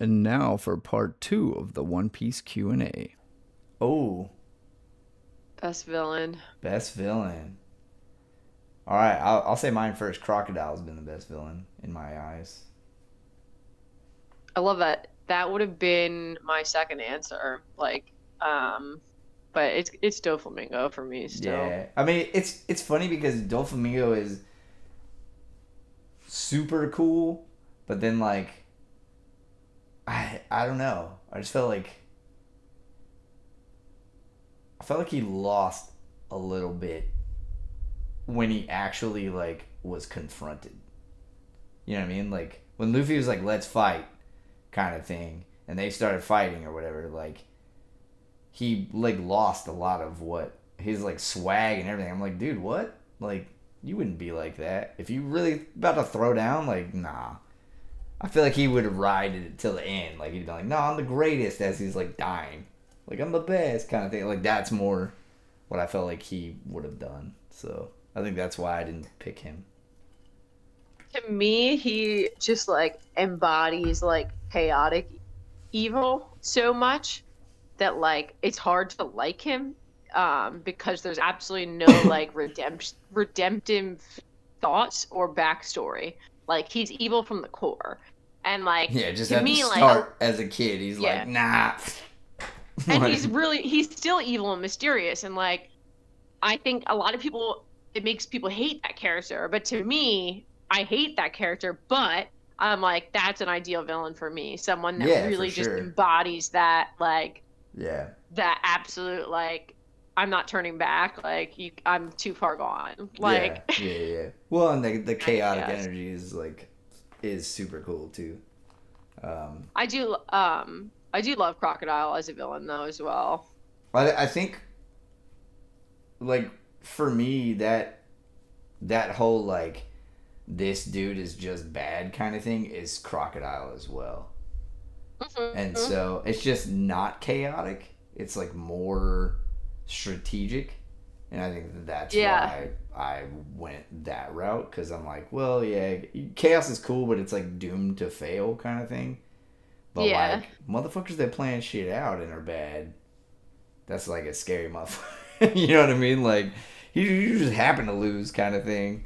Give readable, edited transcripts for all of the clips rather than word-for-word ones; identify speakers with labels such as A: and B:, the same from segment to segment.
A: And now for part 2 of the One Piece Q&A.
B: Oh,
C: Best villain.
B: best villain. All right, I'll say mine first. Crocodile's been the best villain in my eyes.
C: I love that. That would have been my second answer. But it's Doflamingo for me still.
B: Yeah, I mean it's funny because Doflamingo is super cool, but then like I don't know. I felt like he lost a little bit when he actually like was confronted. You know what I mean? Like when Luffy was like, "Let's fight," kind of thing, and they started fighting or whatever. Like he like lost a lot of what his like swag and everything. I'm like, dude, what? Like you wouldn't be like that if you really about to throw down. Like nah. I feel like he would have rided it till the end. Like he'd be like, "No, I'm the greatest," as he's like dying. Like I'm the best kind of thing. Like that's more what I felt like he would have done. So I think that's why I didn't pick him.
C: To me, he just like embodies like chaotic evil so much that like it's hard to like him because there's absolutely no like redemptive thoughts or backstory. Like he's evil from the core. And like
B: Yeah, just
C: to
B: at the
C: me like
B: start as a kid, he's like,
C: yeah,
B: "Nah."
C: and
B: Like,
C: he's still evil and mysterious and like I think a lot of people it makes people hate that character, but to me I hate that character, but I'm like that's an ideal villain for me, someone that
B: yeah, for
C: really just
B: sure.
C: embodies that like
B: Yeah,
C: that absolute like I'm not turning back, like I'm too far gone,
B: yeah,
C: like
B: yeah, yeah. Well, and the chaotic
C: yes.
B: energy is super cool too. Um,
C: I do love Crocodile as a villain though as well.
B: I think like for me that whole like this dude is just bad kind of thing is Crocodile as well. And
C: Hmm.
B: so it's just not chaotic. It's like more strategic. And I think that's
C: Yeah,
B: why I went that route because I'm like, well, yeah, chaos is cool, but it's like doomed to fail kind of thing. But
C: yeah,
B: like motherfuckers that plan shit out and are bad, that's like a scary motherfucker. You know what I mean? Like you just happen to lose kind of thing,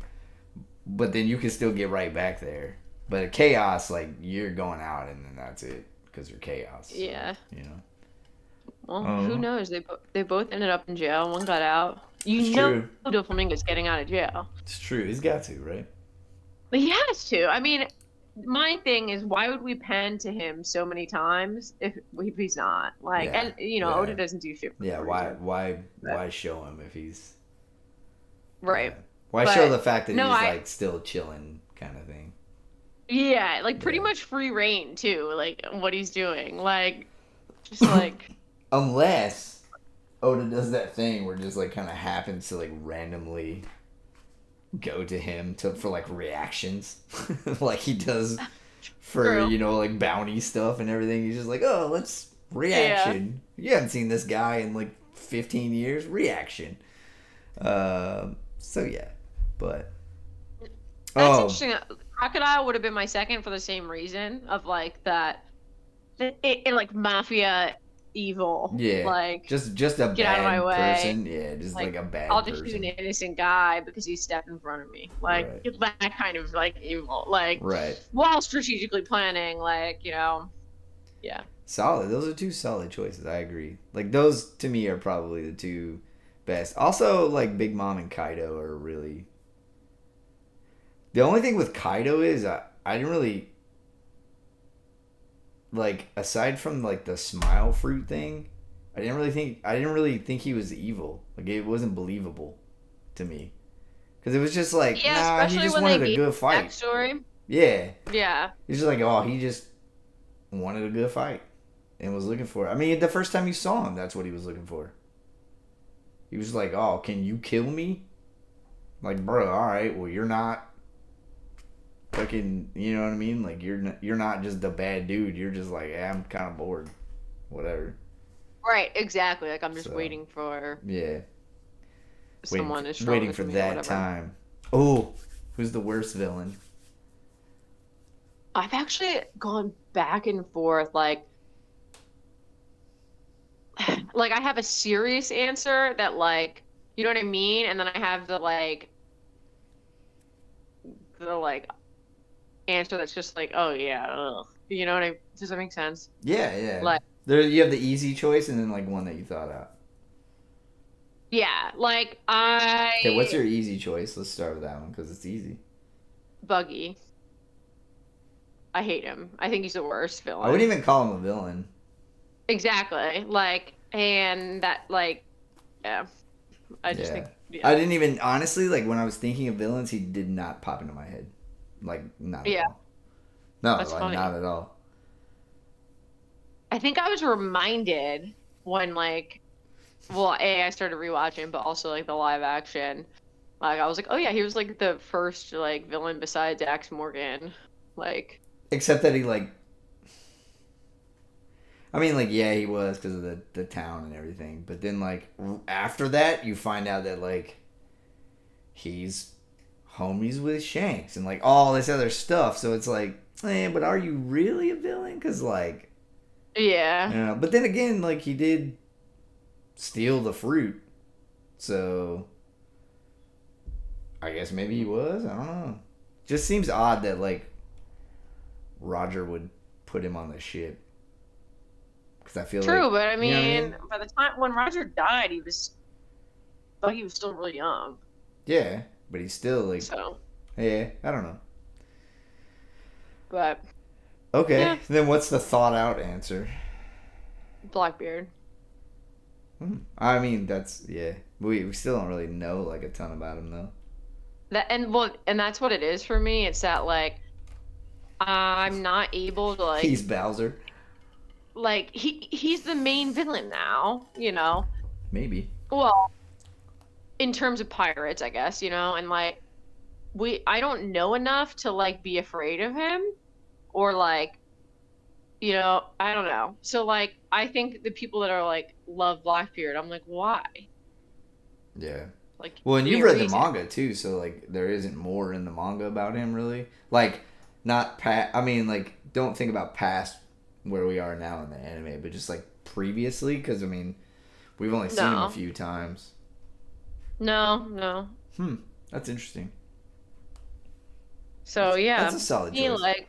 B: but then you can still get right back there. But chaos, like you're going out and then that's it because you're chaos. So
C: yeah.
B: you know.
C: Well, who
B: Oh,
C: knows? They both ended up in jail. One got out. You
B: it's
C: know,
B: true.
C: Doflamingo's getting out of jail.
B: It's true. He's got to, right?
C: But he has to. I mean, my thing is, why would we pen to him so many times if he's not like?
B: Yeah.
C: And you know, Oda
B: Yeah.
C: doesn't do shit for
B: Yeah.
C: no
B: Why?
C: reason.
B: Why?
C: But
B: Why show him if he's? Yeah.
C: right.
B: Why show
C: But
B: the fact that
C: no,
B: he's
C: I
B: like still chilling, kind of thing?
C: yeah, like pretty
B: Yeah.
C: much free reign too. Like what he's doing, like just like
B: Unless Oda does that thing where just like kind of happens to like randomly go to him to for like reactions, like he does for
C: true.
B: like bounty stuff and everything. He's just like, oh, let's
C: Yeah,
B: reaction. You haven't seen this guy in like 15 years. Reaction. So yeah, but
C: that's
B: oh
C: interesting. Crocodile would have been my second for the same reason of like that. It like mafia evil,
B: yeah,
C: like
B: just a
C: get out of my
B: bad
C: way.
B: person. Yeah, just like
C: Like
B: a
C: I'll
B: bad
C: just shoot an
B: person.
C: innocent guy because he stepped in front of me. Like
B: Right.
C: that kind of like evil. Like
B: Right.
C: while strategically planning, like, yeah.
B: Solid. Those are two solid choices. I agree. Like those to me are probably the two best. Also, like Big Mom and Kaido are really. The only thing with Kaido is I didn't really like aside from like the smile fruit thing. I didn't really think he was evil. Like it wasn't believable to me because it was just like
C: Yeah,
B: nah, he
C: especially
B: just
C: when they
B: wanted a
C: gave
B: good fight.
C: backstory.
B: Yeah,
C: Yeah.
B: he's just like oh he just wanted a good fight and was looking for it. I mean, the first time you saw him, that's what he was looking for. He was like, "Oh, can you kill me?" Like, bro, all right. Well, you're not fucking. You know what I mean? Like, you're not just a bad dude. You're just like, yeah, I'm kind of bored. Whatever.
C: Right, exactly. Like I'm just
B: So
C: waiting for
B: yeah,
C: someone as
B: waiting
C: strong
B: for
C: as me or
B: that
C: whatever.
B: time. Oh, who's the worst villain?
C: I've actually gone back and forth, like I have a serious answer that like, you know what I mean? And then I have the answer that's just like, oh yeah, ugh. You know what I, does that make sense?
B: Yeah, yeah.
C: Like,
B: There, you have the easy choice and then like one that you thought out.
C: yeah, like
B: Okay, what's
C: I
B: your easy choice? Let's start with that one because it's easy.
C: Buggy. I hate him. I think he's the worst
B: I wouldn't
C: villain.
B: even call him a villain.
C: Exactly. Like, and that like, yeah. I just
B: Yeah.
C: think, yeah.
B: I didn't even honestly like when I was thinking of villains, he did not pop into my head. Like not at
C: Yeah,
B: all. No,
C: that's
B: like not
C: funny.
B: at all.
C: I think I was reminded when well, A, I started rewatching, but also like the live action. Like I was like, oh yeah, he was like the first like villain besides Dax Morgan. Like,
B: Except that he like I mean like yeah, he was because of the town and everything. But then like after that, you find out that like he's homies with Shanks and like all this other stuff. So it's like, but are you really a villain? Because like,
C: yeah.
B: but then again, like he did steal the fruit, so I guess maybe he was. I don't know. Just seems odd that like Roger would put him on the ship because I feel
C: True,
B: like
C: but I
B: you know what I
C: mean,
B: mean.
C: by the time when Roger died, he was still really young.
B: Yeah, but he's still like,
C: So,
B: yeah, I don't know.
C: but
B: Okay,
C: yeah,
B: then what's the thought out answer?
C: Blackbeard.
B: I mean, that's yeah. We still don't really know like a ton about him though.
C: That and well, and that's what it is for me. It's that like I'm not able to
B: He's Bowser,
C: he's the main villain now, you know.
B: maybe.
C: Well, in terms of pirates, I guess, and like I don't know enough to like be afraid of him or like, I don't know. So like I think the people that are like love Blackbeard, I'm like, why?
B: Yeah.
C: Like
B: Well, and
C: give me
B: you've
C: a
B: read the
C: reason.
B: manga too, so like there isn't more in the manga about him really. Like, not I mean, like, don't think about past where we are now in the anime, but just like previously, because I mean, we've only seen him a
C: No.
B: few times.
C: No, no.
B: Hmm. That's interesting.
C: So
B: That's
C: yeah,
B: a solid
C: he
B: choice.
C: like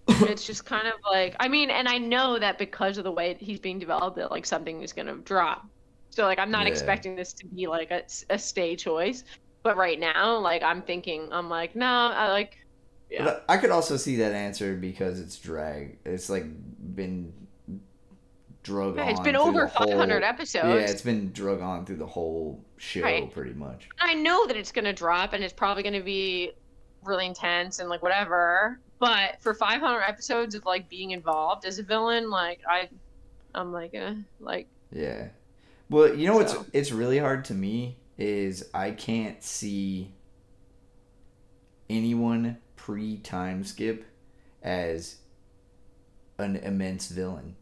C: it's just kind of like, I mean, and I know that because of the way he's being developed, that like something is gonna drop. So like, I'm not
B: Yeah.
C: expecting this to be like a stay choice. But right now, like I'm like, no, I like, yeah.
B: But I could also see that answer because it's drag. It's like been drug
C: Yeah, it's been
B: on through
C: over
B: the
C: 500
B: whole. Yeah,
C: episodes,
B: it's been drug on through the whole show
C: right?
B: pretty much.
C: I know that it's gonna drop, and it's probably gonna be really intense and like whatever. But for 500 episodes of like being involved as a villain, like I'm like, like
B: Yeah. Well, you know what's
C: so.
B: it's really hard to me is I can't see anyone pre time skip as an immense villain.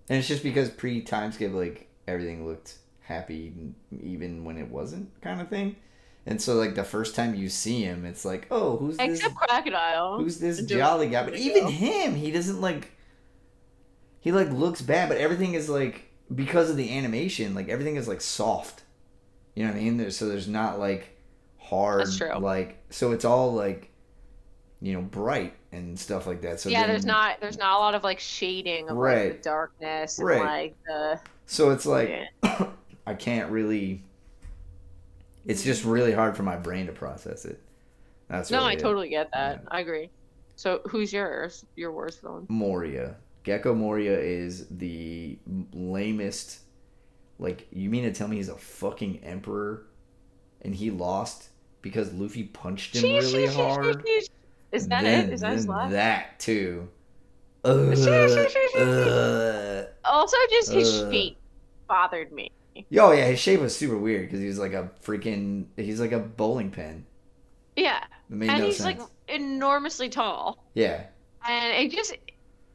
B: And it's just because pre time skip like everything looked happy even when it wasn't kind of thing. And so like the first time you see him it's like, "Oh,
C: Except Crocodile
B: who's this
C: just
B: jolly
C: a
B: guy?" But
C: minute
B: even
C: ago.
B: him, he doesn't like he like looks bad, but everything is like because of the animation, like everything is like soft. You know what I mean? There's not like
C: That's
B: hard
C: true.
B: like so it's all like bright and stuff like that. So
C: Yeah,
B: then
C: there's not a lot of like shading of like the
B: right,
C: darkness and
B: right.
C: like the
B: So it's like
C: yeah.
B: I can't really. It's just really hard for my brain to process it. That's
C: No,
B: really
C: I
B: it.
C: totally get
B: Yeah.
C: that. I agree. So who's yours? Your worst villain?
B: Moria. Gecko Moria is the lamest. Like, you mean to tell me he's a fucking emperor and he lost because Luffy punched him
C: Sheesh,
B: really
C: sheesh, sheesh, sheesh,
B: hard?
C: sheesh. Is that it? Is that his
B: Then
C: last?
B: that too.
C: Sheesh,
B: Uh,
C: sheesh, sheesh, sheesh, sheesh.
B: uh,
C: Also, just his
B: uh.
C: shape bothered me.
B: Yo, yeah, his shape was super weird because he was like he's like a bowling pin.
C: Yeah,
B: It made
C: and
B: no
C: he's like
B: sense.
C: enormously tall,
B: Yeah.
C: and it just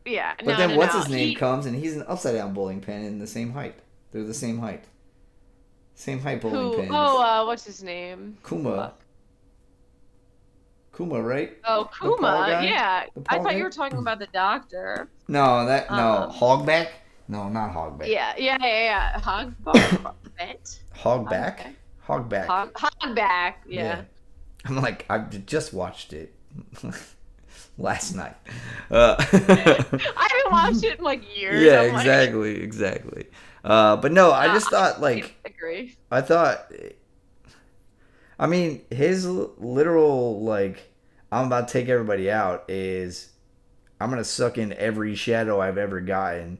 C: yeah,
B: But
C: no,
B: then
C: no,
B: what's
C: no.
B: his name comes and he's an upside down bowling pin in the same height. They're the same height. Same height bowling
C: Who?
B: pins.
C: Oh, what's his name?
B: Kuma.
C: Fuck.
B: Kuma, right?
C: Oh,
B: The paw
C: Kuma.
B: guy?
C: Yeah.
B: The
C: I
B: paw
C: thought you
B: guy?
C: were talking about the doctor.
B: No,
C: Um,
B: Hogback? No, not Hogback.
C: yeah. Bent?
B: Hogback?
C: Hogback?
B: Hogback.
C: Hogback.
B: Yeah.
C: Yeah.
B: I'm like, I just watched it last night.
C: I haven't watched it in like years.
B: Yeah,
C: I'm like,
B: exactly. But no, I just thought
C: I
B: like
C: agree.
B: I thought I mean his literal like I'm about to take everybody out is I'm gonna suck in every shadow I've ever gotten.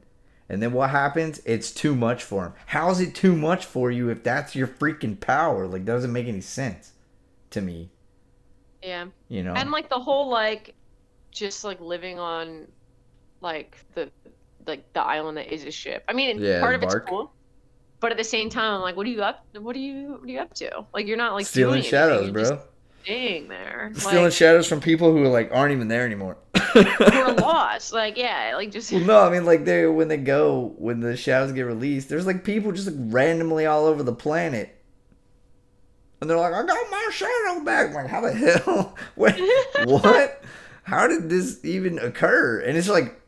B: And then what happens? It's too much for him. How is it too much for you if that's your freaking power? Like doesn't make any sense to me,
C: Yeah.
B: you know?
C: And like the whole like just like living on like the island that is a ship. I mean,
B: Yeah, the
C: part of it's
B: bark.
C: cool, but at the same time, I'm like, what are you up to? Like you're not like
B: Stealing
C: doing anything.
B: shadows,
C: You're just
B: bro.
C: staying there.
B: Stealing
C: Like
B: shadows from people who like aren't even there anymore.
C: who are lost. Like, yeah, like just
B: Well, no, I mean like they when the shadows get released, there's like people just like randomly all over the planet, and they're like, "I got my shadow back." I'm like, how the hell? Wait, what? How did this even occur? And it's like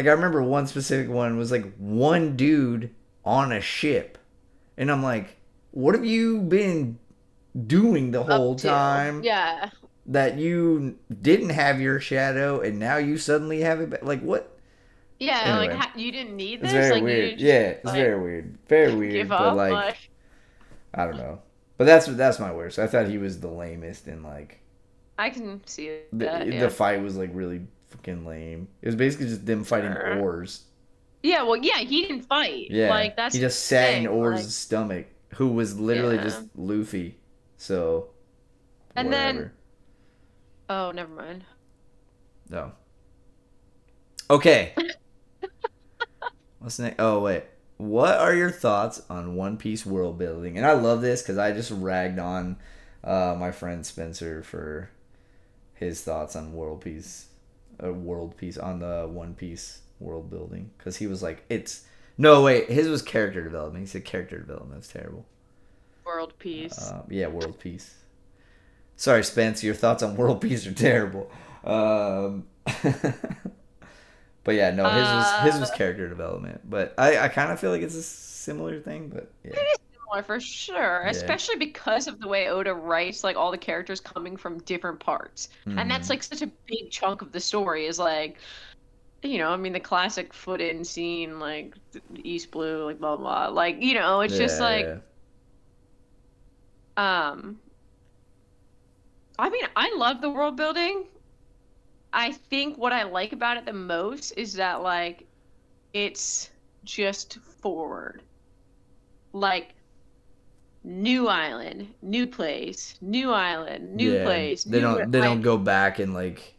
B: I remember one specific one was like one dude on a ship, and I'm like, what have you been doing the
C: up
B: whole
C: to.
B: time
C: Yeah.
B: that you didn't have your shadow and now you suddenly have it back? Like what?
C: Yeah, like
B: Anyway.
C: you didn't need
B: It's
C: this.
B: very
C: Like you
B: weird.
C: didn't just
B: Yeah, it's
C: like
B: very weird. Very
C: give
B: weird, but
C: up.
B: like
C: Like
B: I don't know. But that's my worst. I thought he was the lamest and like
C: I can see that.
B: the
C: Yeah,
B: fight was like really fucking lame. It was basically just them fighting
C: sure.
B: oars.
C: Yeah, well, yeah, he didn't fight.
B: Yeah.
C: Like
B: He
C: that's the
B: just sat in
C: thing. Like
B: Oars' stomach, who was literally
C: yeah.
B: just Luffy. So
C: And then
B: whatever.
C: oh, never mind.
B: No. Okay. What's next? Oh wait. What are your thoughts on One Piece world building? And I love this because I just ragged on my friend Spencer for his thoughts on world peace on the One Piece world building because he was like, "It's no wait." His was character development. He said character development. That's terrible.
C: World peace.
B: Yeah, world peace. Sorry, Spence. Your thoughts on world peace are terrible. But yeah, no, his was
C: Uh,
B: character development. But I kind of feel like it's a similar thing. But
C: it
B: yeah,
C: is similar for sure,
B: yeah.
C: especially because of the way Oda writes, like all the characters coming from different parts, and that's
B: Hmm.
C: like such a big chunk of the story. Is like, I mean, the classic foot in scene, like East Blue, like blah blah, like it's just
B: Yeah,
C: like,
B: yeah.
C: um, I mean, I love the world building. I think what I like about it the most is that like it's just forward. Like new island, new place, new island, new
B: Yeah,
C: place, new
B: they don't
C: like
B: go back and like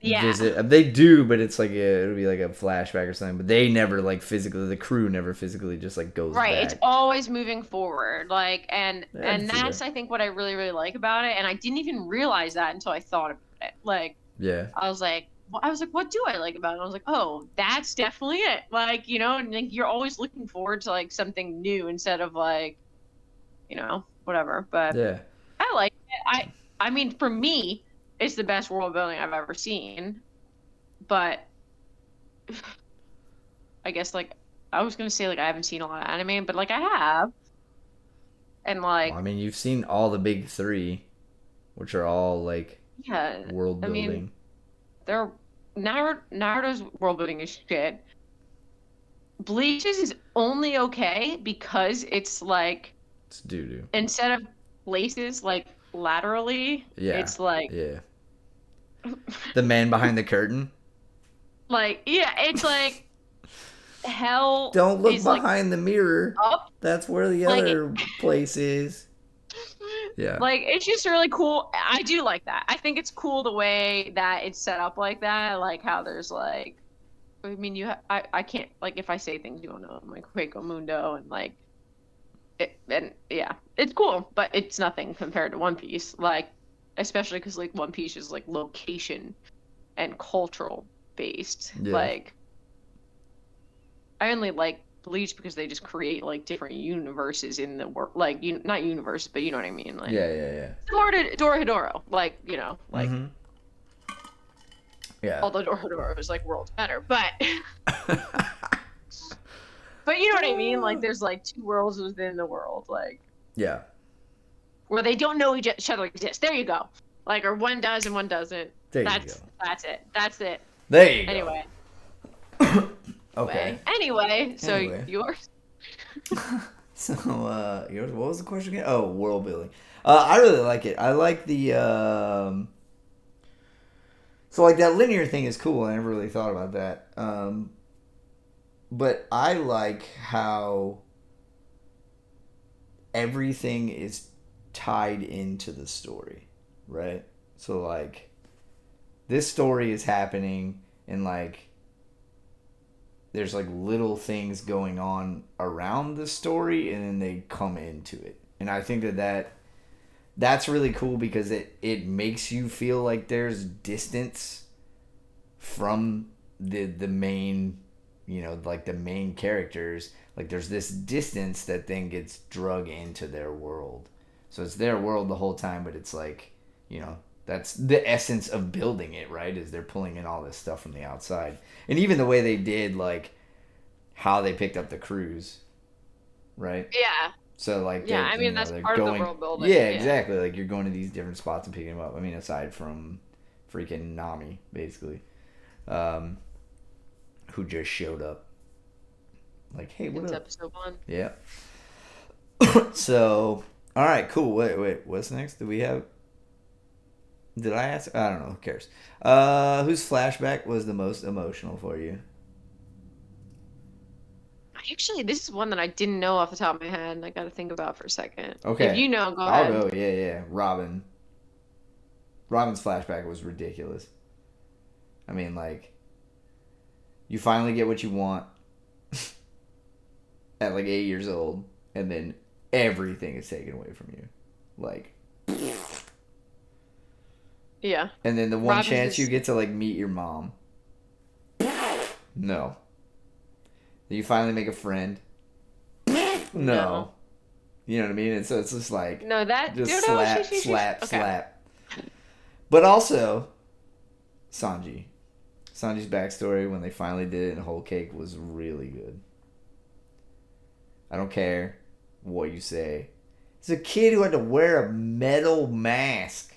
C: yeah.
B: visit. They do, but it's like it'll be like a flashback or something. But they never like physically. The crew never physically just like goes
C: Right, it's
B: back.
C: always moving forward. Like and
B: Yeah, I can
C: and
B: see
C: that's
B: that.
C: I think what I really really like about it and I didn't even realize that until I thought about it. Like
B: Yeah,
C: I was like, what do I like about it? I was like, oh, that's definitely it. Like, and like you're always looking forward to like something new instead of like, whatever. But
B: yeah.
C: I like it. I mean, for me, it's the best world building I've ever seen. But I guess like I was gonna say like I haven't seen a lot of anime, but like I have. And
B: Well, I
C: like,
B: mean, you've seen all the big three, which are all like
C: yeah,
B: world
C: I mean,
B: building.
C: they're Naruto's world building is shit. Bleach's is only okay because it's like
B: It's doo doo.
C: instead of places like laterally,
B: Yeah,
C: it's like
B: yeah. The man behind the curtain.
C: yeah, it's like hell
B: Don't look
C: is like
B: behind the mirror.
C: up,
B: That's where the
C: like
B: other place is. Yeah.
C: like it's just really cool. I do like that. I think it's cool the way that it's set up like that, like how there's like I mean I can't like if I say things you don't know, I'm like Quaco Mundo and like and yeah, it's cool, but it's nothing compared to One Piece. Like especially because like One Piece is like location and cultural based.
B: Yeah.
C: Like I only like Bleach because they just create like different universes in the world, like not universe, but you know what I mean, like
B: Yeah, yeah, yeah.
C: similar to Dorohedoro, like like
B: Mm-hmm. Yeah.
C: although Dorohedoro is like worlds better, but but you know what I mean, like there's like two worlds within the world, like
B: Yeah.
C: where they don't know each other exist. There you go, like or one does and one doesn't.
B: There you go.
C: That's it. That's it.
B: There you go.
C: Anyway.
B: Okay.
C: Anyway, so
B: Anyway.
C: yours.
B: So, yours. What was the question again? Oh, world building. I really like it. I like the. So, like, that linear thing is cool. I never really thought about that. But I like how everything is tied into the story, right? So, like, this story is happening, and, like, there's like little things going on around the story, and then they come into it. And I think that's really cool because it makes you feel like there's distance from the main, like the main characters. Like there's this distance that then gets drug into their world. So it's their world the whole time, but it's like, that's the essence of building it, right? Is they're pulling in all this stuff from the outside. And even the way they did, like, how they picked up the crews, right?
C: Yeah.
B: So, like,
C: Yeah, I mean, that's part of the world building.
B: Yeah, exactly. Like, you're going to these different spots and picking them up. I mean, aside from freaking Nami, basically, who just showed up. Like, hey, what
C: It's
B: up?
C: episode 1.
B: Yeah. So, all right, cool. Wait. What's next? Did I ask? I don't know. Who cares? Whose flashback was the most emotional for you?
C: Actually, this is one that I didn't know off the top of my head, and I got to think about for a second.
B: Okay.
C: If you know, go
B: I'll
C: ahead.
B: go. Yeah. Robin. Robin's flashback was ridiculous. I mean, like, you finally get what you want at like 8 years old, and then everything is taken away from you. Like,
C: Yeah.
B: and then the one
C: Robin's
B: chance
C: just-
B: you get to like meet your mom. No. You finally make a friend. No. You know what I mean? And so it's just like
C: No, that
B: just
C: no, no,
B: slap.
C: okay.
B: But also Sanji. Sanji's backstory when they finally did it in Whole Cake was really good. I don't care what you say. It's a kid who had to wear a metal mask.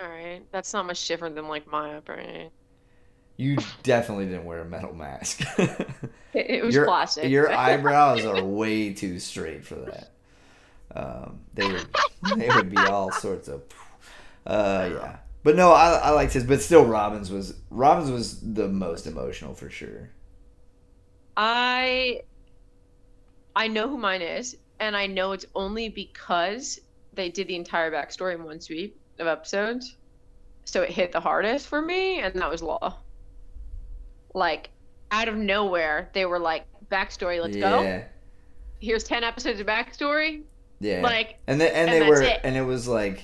C: All right, that's not much different than like my upbringing.
B: You definitely didn't wear a metal mask.
C: It was plastic.
B: Your eyebrows are way too straight for that. They would be all sorts of. Yeah, but no, I liked his, but still, Robin's was the most emotional for sure.
C: I know who mine is, and I know it's only because they did the entire backstory in one sweep of episodes, so it hit the hardest for me, and that was Law. Like, out of nowhere, they were like, backstory, let's go. Here's 10 episodes of backstory.
B: Yeah.
C: Like,
B: and it was like,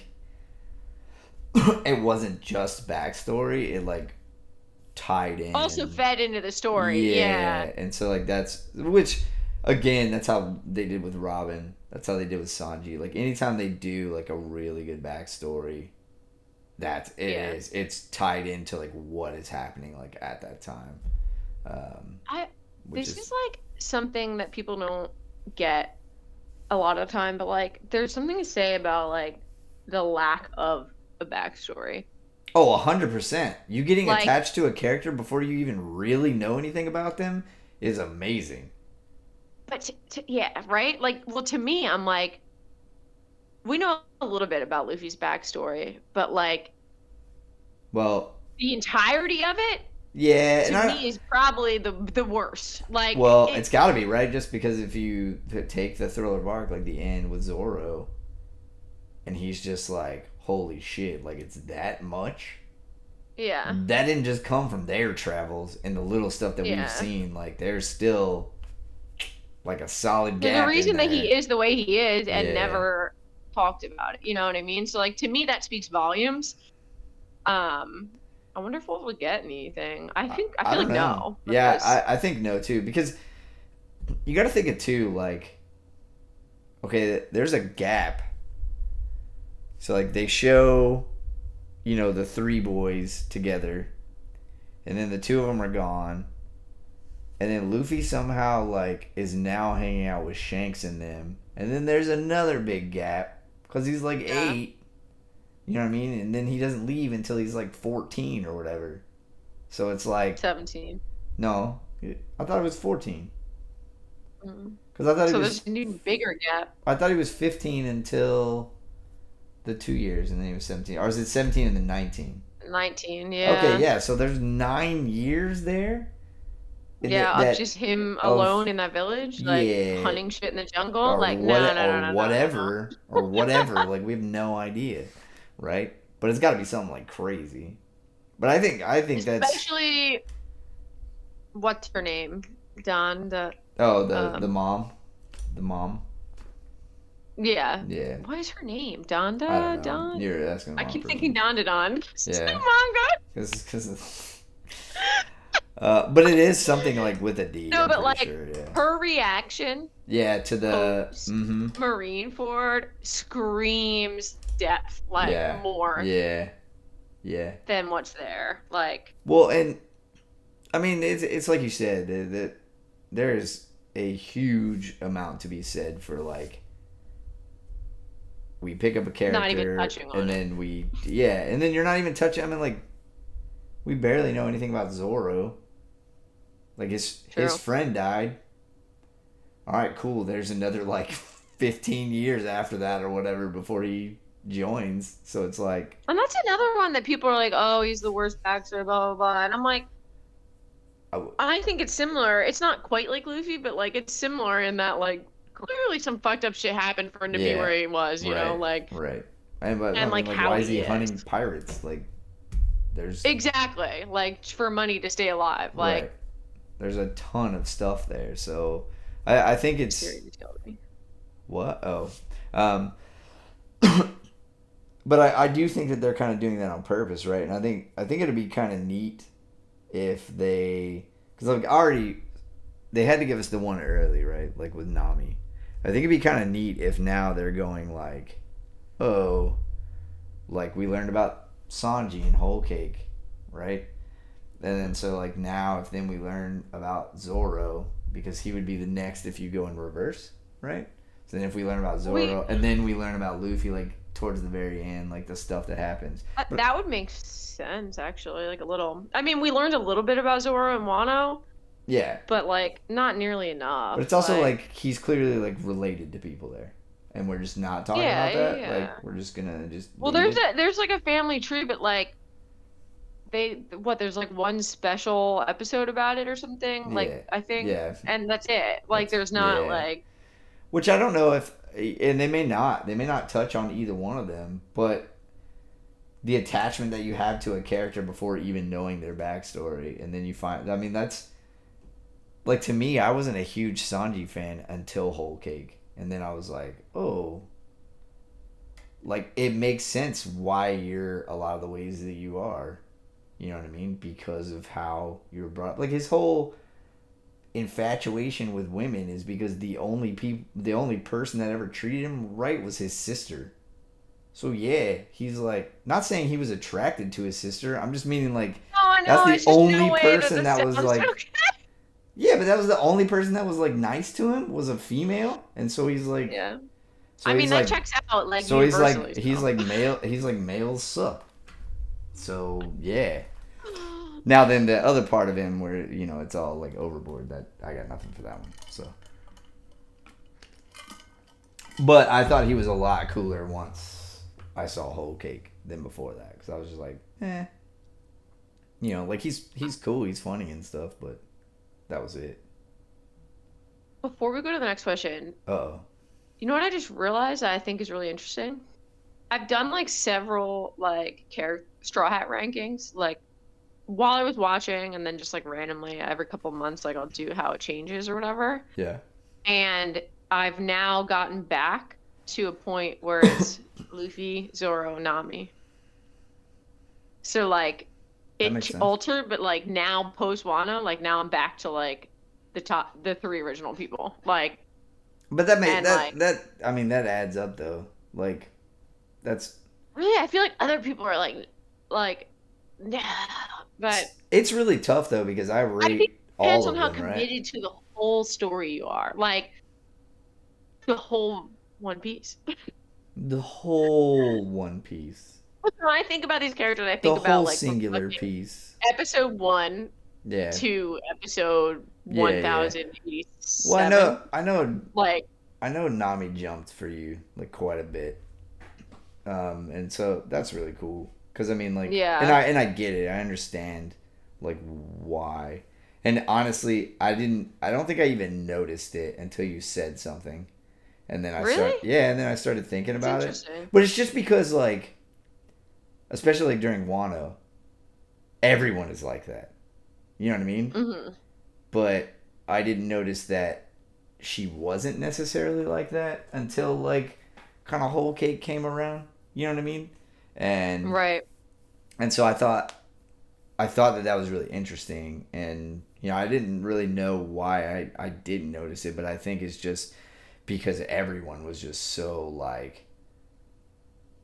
B: it wasn't just backstory. It like tied in.
C: Also fed into the story. Yeah.
B: And so like which again, that's how they did with Robin. That's how they did with Sanji. Like anytime they do like a really good backstory, it's tied into like what is happening like at that time.
C: This is like something that people don't get a lot of time, but like there's something to say about like the lack of a backstory.
B: Oh, 100%. You getting
C: like,
B: attached to a character before you even really know anything about them is amazing.
C: But yeah, right? Like, well, to me, I'm like, we know a little bit about Luffy's backstory, but like,
B: well,
C: the entirety of it,
B: yeah,
C: to me is probably the worst. Like,
B: well, it's got to be, right? Just because if you take the Thriller Bark, like the end with Zoro, and he's just like, holy shit, like it's that much.
C: Yeah.
B: That didn't just come from their travels and the little stuff that we've seen. Like there's still like a solid gap.
C: There's a reason that he is the way he is and never talked about it. You know what I mean? So like to me that speaks volumes. I wonder if we'll get anything. I feel like no.
B: Yeah, I think no too, because you got to think it too. Like, okay, there's a gap. So like they show, the three boys together, and then the two of them are gone, and then Luffy somehow like is now hanging out with Shanks and them, and then there's another big gap because he's like
C: Yeah.
B: 8. You know what I mean? And then he doesn't leave until he's like 14 or whatever. So it's like
C: 17.
B: no, I thought it was 14
C: Mm.
B: because I thought he
C: So
B: was
C: there's an even bigger gap.
B: 15 until the 2 years, and then he was 17, or is it 17 and then 19?
C: 19,
B: Okay,
C: yeah.
B: yeah. So there's 9 years there.
C: Yeah, of
B: That
C: just him
B: of
C: alone in that village, like
B: yeah,
C: hunting shit in the jungle.
B: or
C: Like,
B: what
C: no, no,
B: or
C: no, no, no, no, no.
B: whatever. Like we have no idea, right? But it's got to be something like crazy. But I think that's
C: Especially, what's her name? Don,
B: oh the
C: um,
B: mom, the mom.
C: yeah.
B: Yeah,
C: What is her name?
B: I don't
C: Donda?
B: know.
C: Don?
B: You're asking the
C: I
B: wrong
C: keep thinking
B: person.
C: Donda Don. It's the
B: Yeah,
C: manga.
B: because but it is something like with a D.
C: No,
B: I'm
C: but
B: pretty
C: like
B: sure. Yeah.
C: her reaction
B: Yeah, to the
C: post Marineford screams depth, like
B: yeah.
C: more
B: Yeah. Yeah.
C: than what's there. Like,
B: Well, and I mean it's like you said that there's a huge amount to be said for like we pick up a
C: not even
B: character
C: touching
B: and
C: on it.
B: then and then you're not even touching. I mean, like we barely know anything about Zoro. Like his
C: True.
B: friend died. All right, cool. There's another like 15 years after that or whatever before he joins. So it's like
C: And that's another one that people are like, oh, he's the worst actor, blah, blah, blah. And I'm like,
B: I,
C: I think it's similar. It's not quite like Luffy, but like it's similar in that like clearly some fucked up shit happened for him to be
B: yeah,
C: where he was,
B: right,
C: like
B: right. But I
C: and
B: mean,
C: like
B: like,
C: how
B: why is
C: he
B: he
C: is.
B: hunting pirates? Like, there's
C: Exactly. Like for money to stay alive.
B: right.
C: Like
B: There's a ton of stuff there. So I think it's
C: seriously tell me.
B: what? Oh, um, but I do think that they're kind of doing that on purpose, right? And I think it'd be kind of neat if they, because like already they had to give us the one early, right? Like with Nami. I think it'd be kind of neat if now they're going like, oh, like we learned about Sanji and Whole Cake, right? And then so like now if then we learn about Zoro because he would be the next if you go in reverse, right? So then if we learn about
C: We
B: Zoro and then we learn about Luffy like towards the very end, like the stuff that happens. But
C: that would make sense actually, like a little. I mean, we learned a little bit about Zoro and Wano,
B: yeah,
C: but like not nearly
B: but it's
C: enough.
B: also
C: Like
B: like he's clearly like related to people there, and we're just not talking
C: yeah,
B: about
C: yeah,
B: that.
C: yeah.
B: Like we're just gonna just
C: Well,
B: leave it.
C: there's like a family tree, but like there's like one special episode about it or something, like
B: Yeah,
C: I think,
B: yeah,
C: and that's it. Like
B: that's
C: there's not
B: yeah.
C: like
B: Which I don't know if, and they may not touch on either one of them, but the attachment that you have to a character before even knowing their backstory, and then you find, I mean, that's like to me, I wasn't a huge Sanji fan until Whole Cake, and then I was like, oh, like it makes sense why you're a lot of the ways that you are. You know what I mean? Because of how you were brought up. Like his whole infatuation with women is because the only person that ever treated him right was his sister. So yeah, he's like not saying he was attracted to his sister. I'm just meaning like
C: no, I
B: that's
C: know.
B: the
C: It's just no
B: only
C: way that
B: person
C: this
B: that was
C: sounds
B: like
C: okay.
B: yeah, but that was the only person that was like nice to him was a female, and so he's like
C: Yeah,
B: so
C: I mean
B: he's
C: that
B: like
C: checks out like
B: so he's
C: universally.
B: like he's
C: So.
B: like male he's like males suck. So yeah. Now then, the other part of him where it's all like overboard. That I got nothing for that one. So, but I thought he was a lot cooler once I saw Whole Cake than before that because I was just like, like he's cool, he's funny and stuff, but that was it.
C: Before we go to the next question,
B: Uh oh.
C: you know what I just realized that I think is really interesting? I've done like several like character Straw Hat rankings, like while I was watching, and then just like randomly every couple of months, like I'll do how it changes or whatever.
B: Yeah.
C: And I've now gotten back to a point where it's Luffy, Zoro, Nami. So like
B: That makes
C: it
B: sense.
C: altered, but like now post Wano, like now I'm back to like the three original people. Like,
B: But that made
C: and like,
B: I mean that adds up though. Like that's
C: really, I feel like other people are like, nah. But
B: it's really tough though because I
C: I think
B: rate
C: it depends
B: all
C: on
B: of
C: how
B: them, right?
C: committed to the whole story you are. Like the whole One Piece.
B: The whole One Piece.
C: When I think about these characters, I
B: The
C: think about
B: whole
C: like from
B: singular
C: fucking
B: piece.
C: episode 1
B: Yeah.
C: to episode
B: Yeah, yeah. Well,
C: 1087. Like,
B: I know Nami jumped for you like quite a bit. And so that's really cool cuz I mean like
C: yeah.
B: and I get it. I understand like why. And honestly, I don't think I even noticed it until you said something. And then
C: Really?
B: and then I started thinking
C: It's
B: about it.
C: interesting.
B: But it's just because like especially like during Wano, everyone is like that. You know what I mean?
C: Hmm.
B: But I didn't notice that she wasn't necessarily like that until like kind of Whole Cake came around. You know what I mean? And
C: Right.
B: so I thought that that was really interesting, and you know I didn't really know why I didn't notice it, but I think it's just because everyone was just so like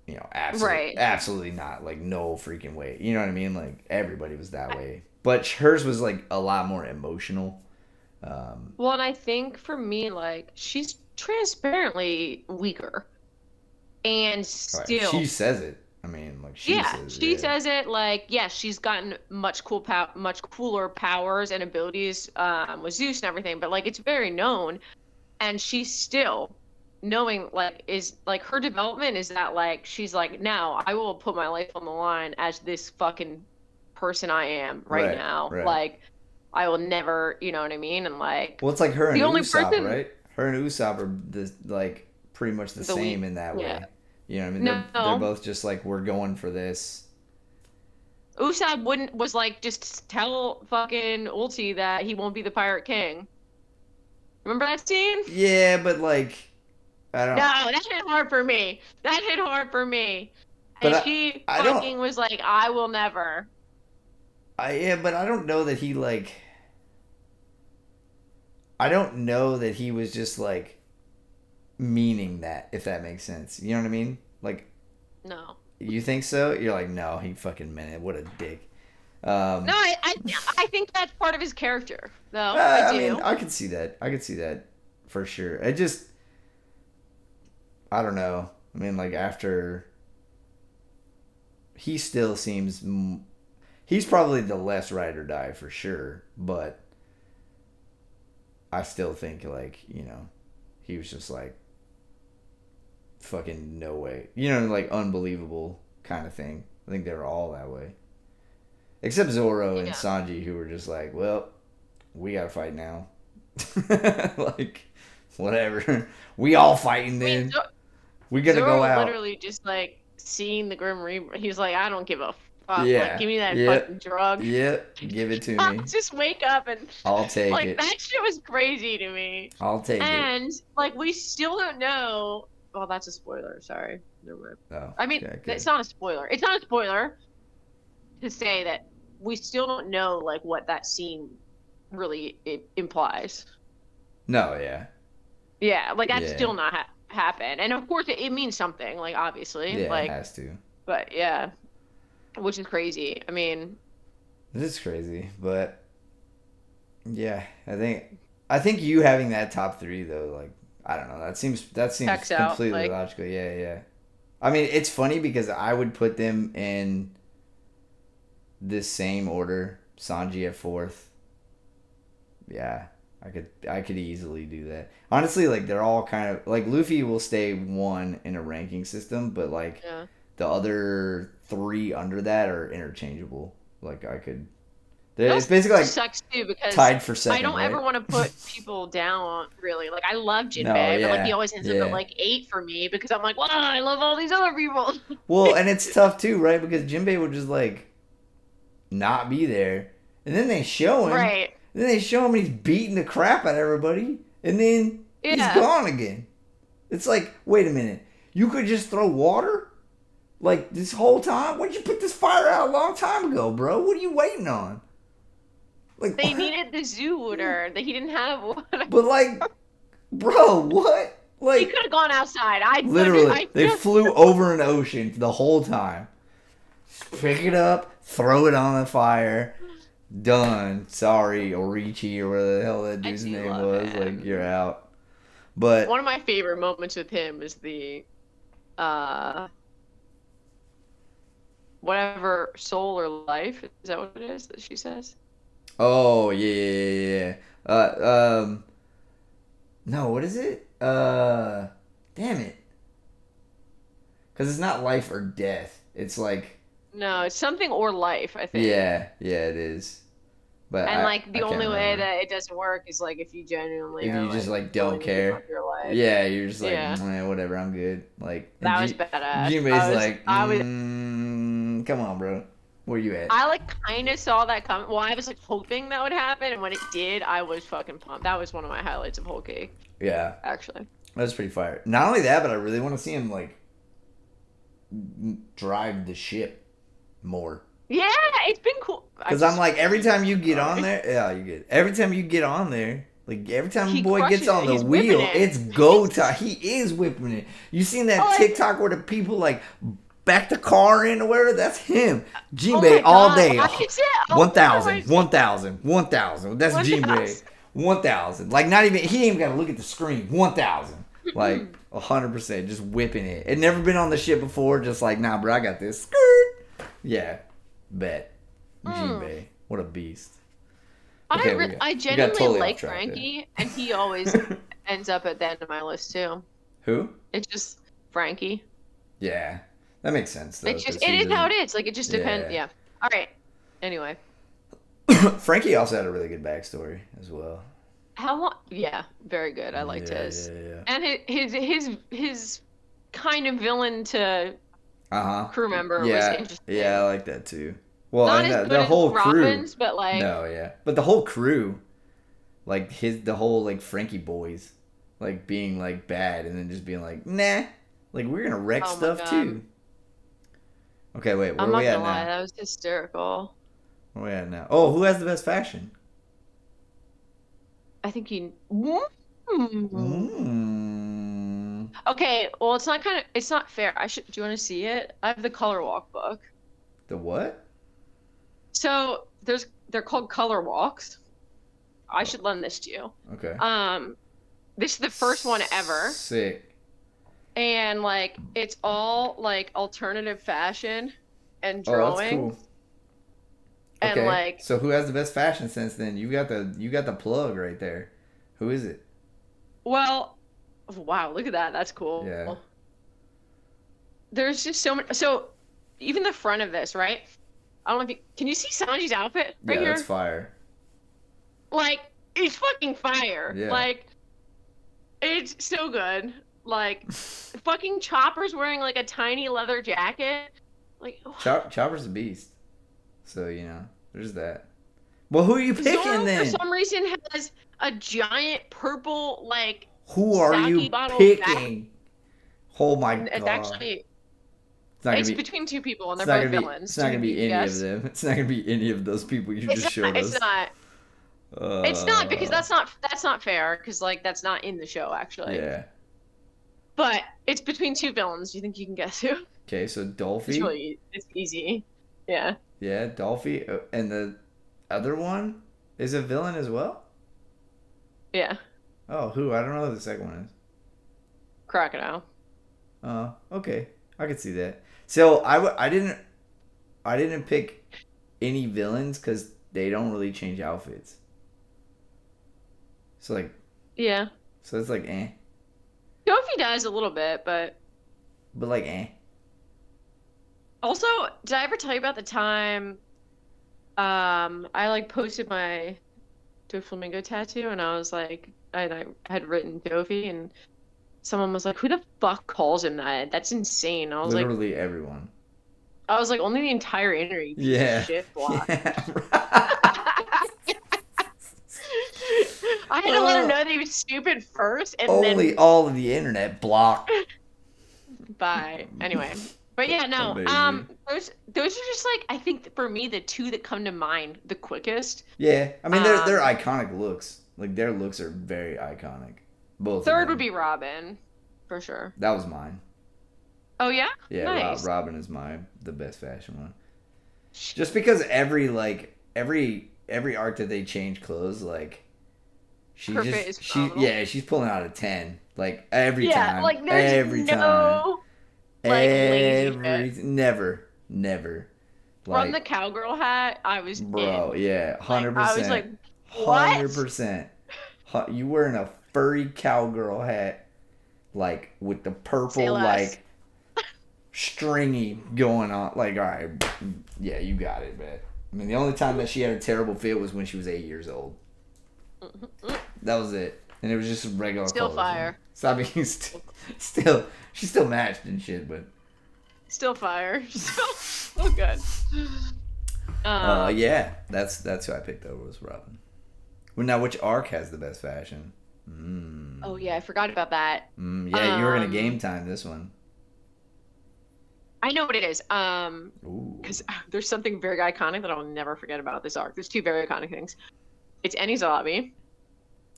B: you know
C: Right.
B: absolutely not like no freaking way. You know what I mean? Like everybody was that way, but hers was like a lot more emotional.
C: Well, and I think for me, like, she's transparently weaker. And
B: She
C: still,
B: says it. I mean, like she
C: yeah,
B: says,
C: she
B: yeah,
C: says it like, yeah, she's gotten much cooler powers and abilities with Zeus and everything, but like it's very known. And she's still knowing like is like her development is that like she's like now I will put my life on the line as this fucking person I am right
B: right,
C: now.
B: right.
C: Like I will never, you know what I mean? And like
B: Well, it's like her and
C: the only
B: Usopp,
C: person
B: right? Her and Usopp are like pretty much the
C: the
B: same
C: week
B: in that
C: yeah.
B: way. You know what I mean? They're
C: No.
B: both just like we're going for this.
C: Usopp wouldn't was like just tell fucking Ulti that he won't be the Pirate King. Remember that scene?
B: Yeah, but like I
C: No,
B: don't.
C: that hit hard for me. That hit hard for me.
B: But
C: And she
B: I don't.
C: fucking was like, I will never.
B: Yeah, but I don't know that he like. I don't know that he was just like meaning that, if that makes sense. You know what I mean? Like,
C: No.
B: you think so? You're like, no, he fucking meant it. What a dick.
C: No,
B: Um,
C: I think that's part of his character, though. I
B: I mean,
C: do.
B: I could see that. I could see that for sure. It just, I don't know. I mean, like after he still seems, he's probably the less ride or die for sure. But I still think like he was just like fucking no way. Like unbelievable kind of thing. I think they were all that way. Except Zoro and
C: Yeah.
B: Sanji, who were just like, well, we gotta fight now. Like, whatever. We all fighting
C: I mean,
B: then. We gonna go
C: Zoro
B: out.
C: literally just like seeing the Grim Reaper. He's like, I don't give a fuck. Like,
B: Yeah.
C: give me that fucking
B: Yep.
C: drug.
B: Yep. Give it to
C: I'll
B: me.
C: just wake up and
B: I'll take
C: like
B: it.
C: that shit was crazy to me.
B: I'll take it.
C: And like we still don't know. Well, that's a spoiler. Sorry. Never mind.
B: Oh,
C: I mean,
B: okay,
C: it's
B: good.
C: not a spoiler. It's not a spoiler to say that we still don't know like what that scene really implies.
B: No, yeah.
C: Yeah, like that's
B: Yeah.
C: still not happened. And of course, it means something. Like obviously,
B: Yeah, it
C: like,
B: has to.
C: but yeah, which is crazy. I mean,
B: It is crazy, but yeah, I think you having that top three though, like I don't know, that seems
C: checks out.
B: completely
C: Like,
B: logical. Yeah, yeah. I mean, it's funny because I would put them in this same order. Sanji at fourth. Yeah, I could easily do that. Honestly, like they're all kind of like Luffy will stay one in a ranking system, but like
C: yeah.
B: the other three under that are interchangeable. Like I could.
C: It
B: It's
C: also
B: basically like
C: sucks too because
B: tied for
C: I
B: second,
C: don't ever
B: right?
C: want to put people down really. Like I love
B: No,
C: Jinbei, but like he
B: yeah,
C: always ends up at
B: yeah.
C: like 8 for me because I'm like, wow, I love all these other people.
B: Well, and it's tough too, right? Because Jinbei would just like not be there, and then they show him,
C: Right.
B: and then they show him and he's beating the crap out of everybody, and then he's
C: Yeah.
B: gone again. It's like, wait a minute, you could just throw water like this whole time? Why'd you put this fire out a long time ago, bro? What are you waiting on? Like
C: They
B: what?
C: needed the zooter that he didn't have one.
B: But like, bro, what?
C: He
B: Like
C: could have gone outside.
B: literally,
C: I
B: they
C: just
B: flew over an ocean the whole time. Pick it up, throw it on the fire. Done. Sorry, Orichi or whatever the hell that
C: I
B: dude's
C: do
B: name
C: love
B: was. Like you're
C: him.
B: out.
C: One
B: But
C: of my favorite moments with him is the uh whatever soul or life. Is that what it is that she says?
B: oh yeah, yeah, yeah, yeah. No, what is it? Damn it. Because it's not life or death. It's like,
C: No, it's something or life, I think.
B: yeah, yeah, it is. But
C: And
B: I,
C: like
B: I
C: the
B: can't
C: only way
B: remember.
C: that it doesn't work is like if you genuinely
B: If
C: are
B: you just
C: like
B: like don't
C: willing to give up
B: care,
C: your life.
B: yeah, you're just like,
C: Yeah,
B: whatever, I'm good. Like, and
C: that was badass.
B: Jinbei's like,
C: I was
B: come on, bro, where you at?
C: I like kind of saw that coming. Well, I was like hoping that would happen, and when it did, I was fucking pumped. That was one of my highlights of Whole Cake,
B: Yeah,
C: actually.
B: that's pretty fire. Not only that, but I really want to see him like drive the ship more.
C: Yeah, it's been cool. I
B: Cause I'm
C: just
B: like every time you get on
C: sorry.
B: there, yeah, you get. Every time you get on there, like every time a
C: He
B: boy gets
C: crushes
B: on
C: it.
B: the
C: He's whipping
B: wheel,
C: it.
B: it's go time. He is whipping it. You seen
C: Oh,
B: that
C: like,
B: TikTok where the people like back the car in or whatever? That's him.
C: oh
B: Jinbei
C: my
B: all
C: god,
B: day.
C: why is it? Oh my
B: 1,000, 1,000, 1,000. That's Jinbei.
C: 1,000.
B: 1,000. Like not even he ain't even gotta look at the screen. 1,000. Like 100%, just whipping it. It never been on the ship before. Just like nah, bro, I got this. Skirt. Yeah, bet.
C: Mm.
B: Jinbei. What a beast. Okay,
C: I
B: we got
C: genuinely
B: totally off
C: like
B: track there.
C: Frankie, and he always ends up at the end of my list too.
B: Who?
C: It's just Frankie.
B: Yeah, that makes sense though, because
C: It
B: he's
C: is how
B: a
C: it is. Like it just depends.
B: yeah.
C: Yeah. All right. Anyway,
B: Frankie also had a really good backstory as well.
C: how long? Yeah, very good. I liked
B: Yeah,
C: his,
B: yeah, yeah.
C: and his kind of villain to
B: Uh huh.
C: crew member was
B: Yeah, yeah, I
C: interesting.
B: like that too. Well,
C: Not
B: and
C: as good
B: the
C: as
B: whole crew.
C: Robin's, but like,
B: No, yeah, but the whole crew, like the whole like Frankie boys, like being like bad and then just being like nah, like we're gonna wreck
C: oh my
B: stuff
C: god,
B: too. Okay, wait, where
C: I'm
B: are
C: not
B: we
C: gonna
B: at
C: lie,
B: now?
C: that was hysterical.
B: Where are we at now? Oh, who has the best fashion?
C: I think you. Hmm.
B: Mm.
C: Okay, well, it's not fair. I should. Do you want to see it? I have the color walk book.
B: The what?
C: So they're called color walks. I should lend this to you.
B: Okay.
C: Um, this is the first one ever,
B: Sick.
C: and like it's all like alternative fashion and
B: Oh, that's
C: drawing,
B: cool.
C: and
B: Okay.
C: like,
B: So who has the best fashion sense then? You got the plug right there. Who is it?
C: well, wow, look at that. That's
B: Yeah.
C: cool. There's just so many. So even the front of this, right? I don't know if you can you see Sanji's outfit right
B: Yeah, that's
C: here?
B: fire.
C: Like it's fucking fire.
B: Yeah.
C: Like it's so good. Like fucking Chopper's wearing like a tiny leather jacket. Like
B: Chopper's a beast. So, there's that. Well, who are you picking
C: Zoro for
B: then?
C: some reason has a giant purple like
B: Who are
C: sake
B: you
C: bottle back.
B: picking? Oh my
C: It's
B: god.
C: actually
B: It's not gonna
C: it's
B: be
C: between two people and
B: it's
C: they're
B: not
C: both
B: gonna be
C: villains.
B: it's
C: Do
B: not
C: you
B: gonna be
C: need to
B: any of
C: guess?
B: them. It's not gonna be any of those people you just showed
C: It's
B: us.
C: not. It's not because
B: Uh
C: that's not fair because like that's not in the show actually.
B: yeah.
C: But it's between two villains. Do you think you can guess who?
B: Okay, so
C: It's
B: Dolphy.
C: really it's easy. Yeah.
B: Yeah, Dolphy, and the other one is a villain as well.
C: Yeah.
B: Oh, who? I don't know who the second one is.
C: Crocodile.
B: Okay, I could see that. So I didn't pick any villains because they don't really change outfits. So like,
C: Yeah.
B: so it's like
C: Goofy does a little bit, but
B: but like
C: also, did I ever tell you about the time I like posted my Doflamingo tattoo and I was like I had written Dofi and someone was like, "Who the fuck calls him that? That's insane."
B: literally everyone.
C: I was like, only the entire internet, you piece of
B: Yeah,
C: shit block.
B: yeah, right.
C: I had to let him know that he was stupid first and
B: Only
C: then
B: all of the internet block.
C: bye. Anyway, But yeah, no.
B: Amazing.
C: Those are just like I think for me the two that come to mind the quickest.
B: Yeah, I mean they're
C: Um,
B: iconic looks. Like their looks are very iconic. Both of
C: third would
B: them.
C: be Robin, for sure.
B: That was mine.
C: Oh yeah,
B: Yeah,
C: nice.
B: Robin is the best fashion one. Just because every arc that they change clothes, like
C: Her fit is
B: she
C: phenomenal.
B: yeah, she's pulling out a 10. Like every
C: Yeah,
B: time.
C: like there's
B: Every time.
C: no like lazy fit.
B: Never.
C: From the
B: Like
C: cowgirl hat, I was
B: bro,
C: in.
B: yeah,
C: Like I was like,
B: 100%.
C: what?
B: 100%. You wearing a furry cowgirl hat like with the
C: Say
B: purple
C: less.
B: like stringy going on. Like, all right, yeah, you got it, man. I mean, the only time that she had a terrible fit was when she was 8 years old. That was it, and it was just regular
C: Still
B: clothes.
C: fire.
B: Stop being still. She still matched and shit, but
C: Still fire. So good.
B: yeah, that's who I picked over was Robin. Well, now which arc has the best fashion?
C: Oh yeah, I forgot about that.
B: Yeah, you were gonna game time this one.
C: I know what it is.
B: Ooh.
C: Because there's something very iconic that I'll never forget about this arc. There's two very iconic things. It's Eni's lobby,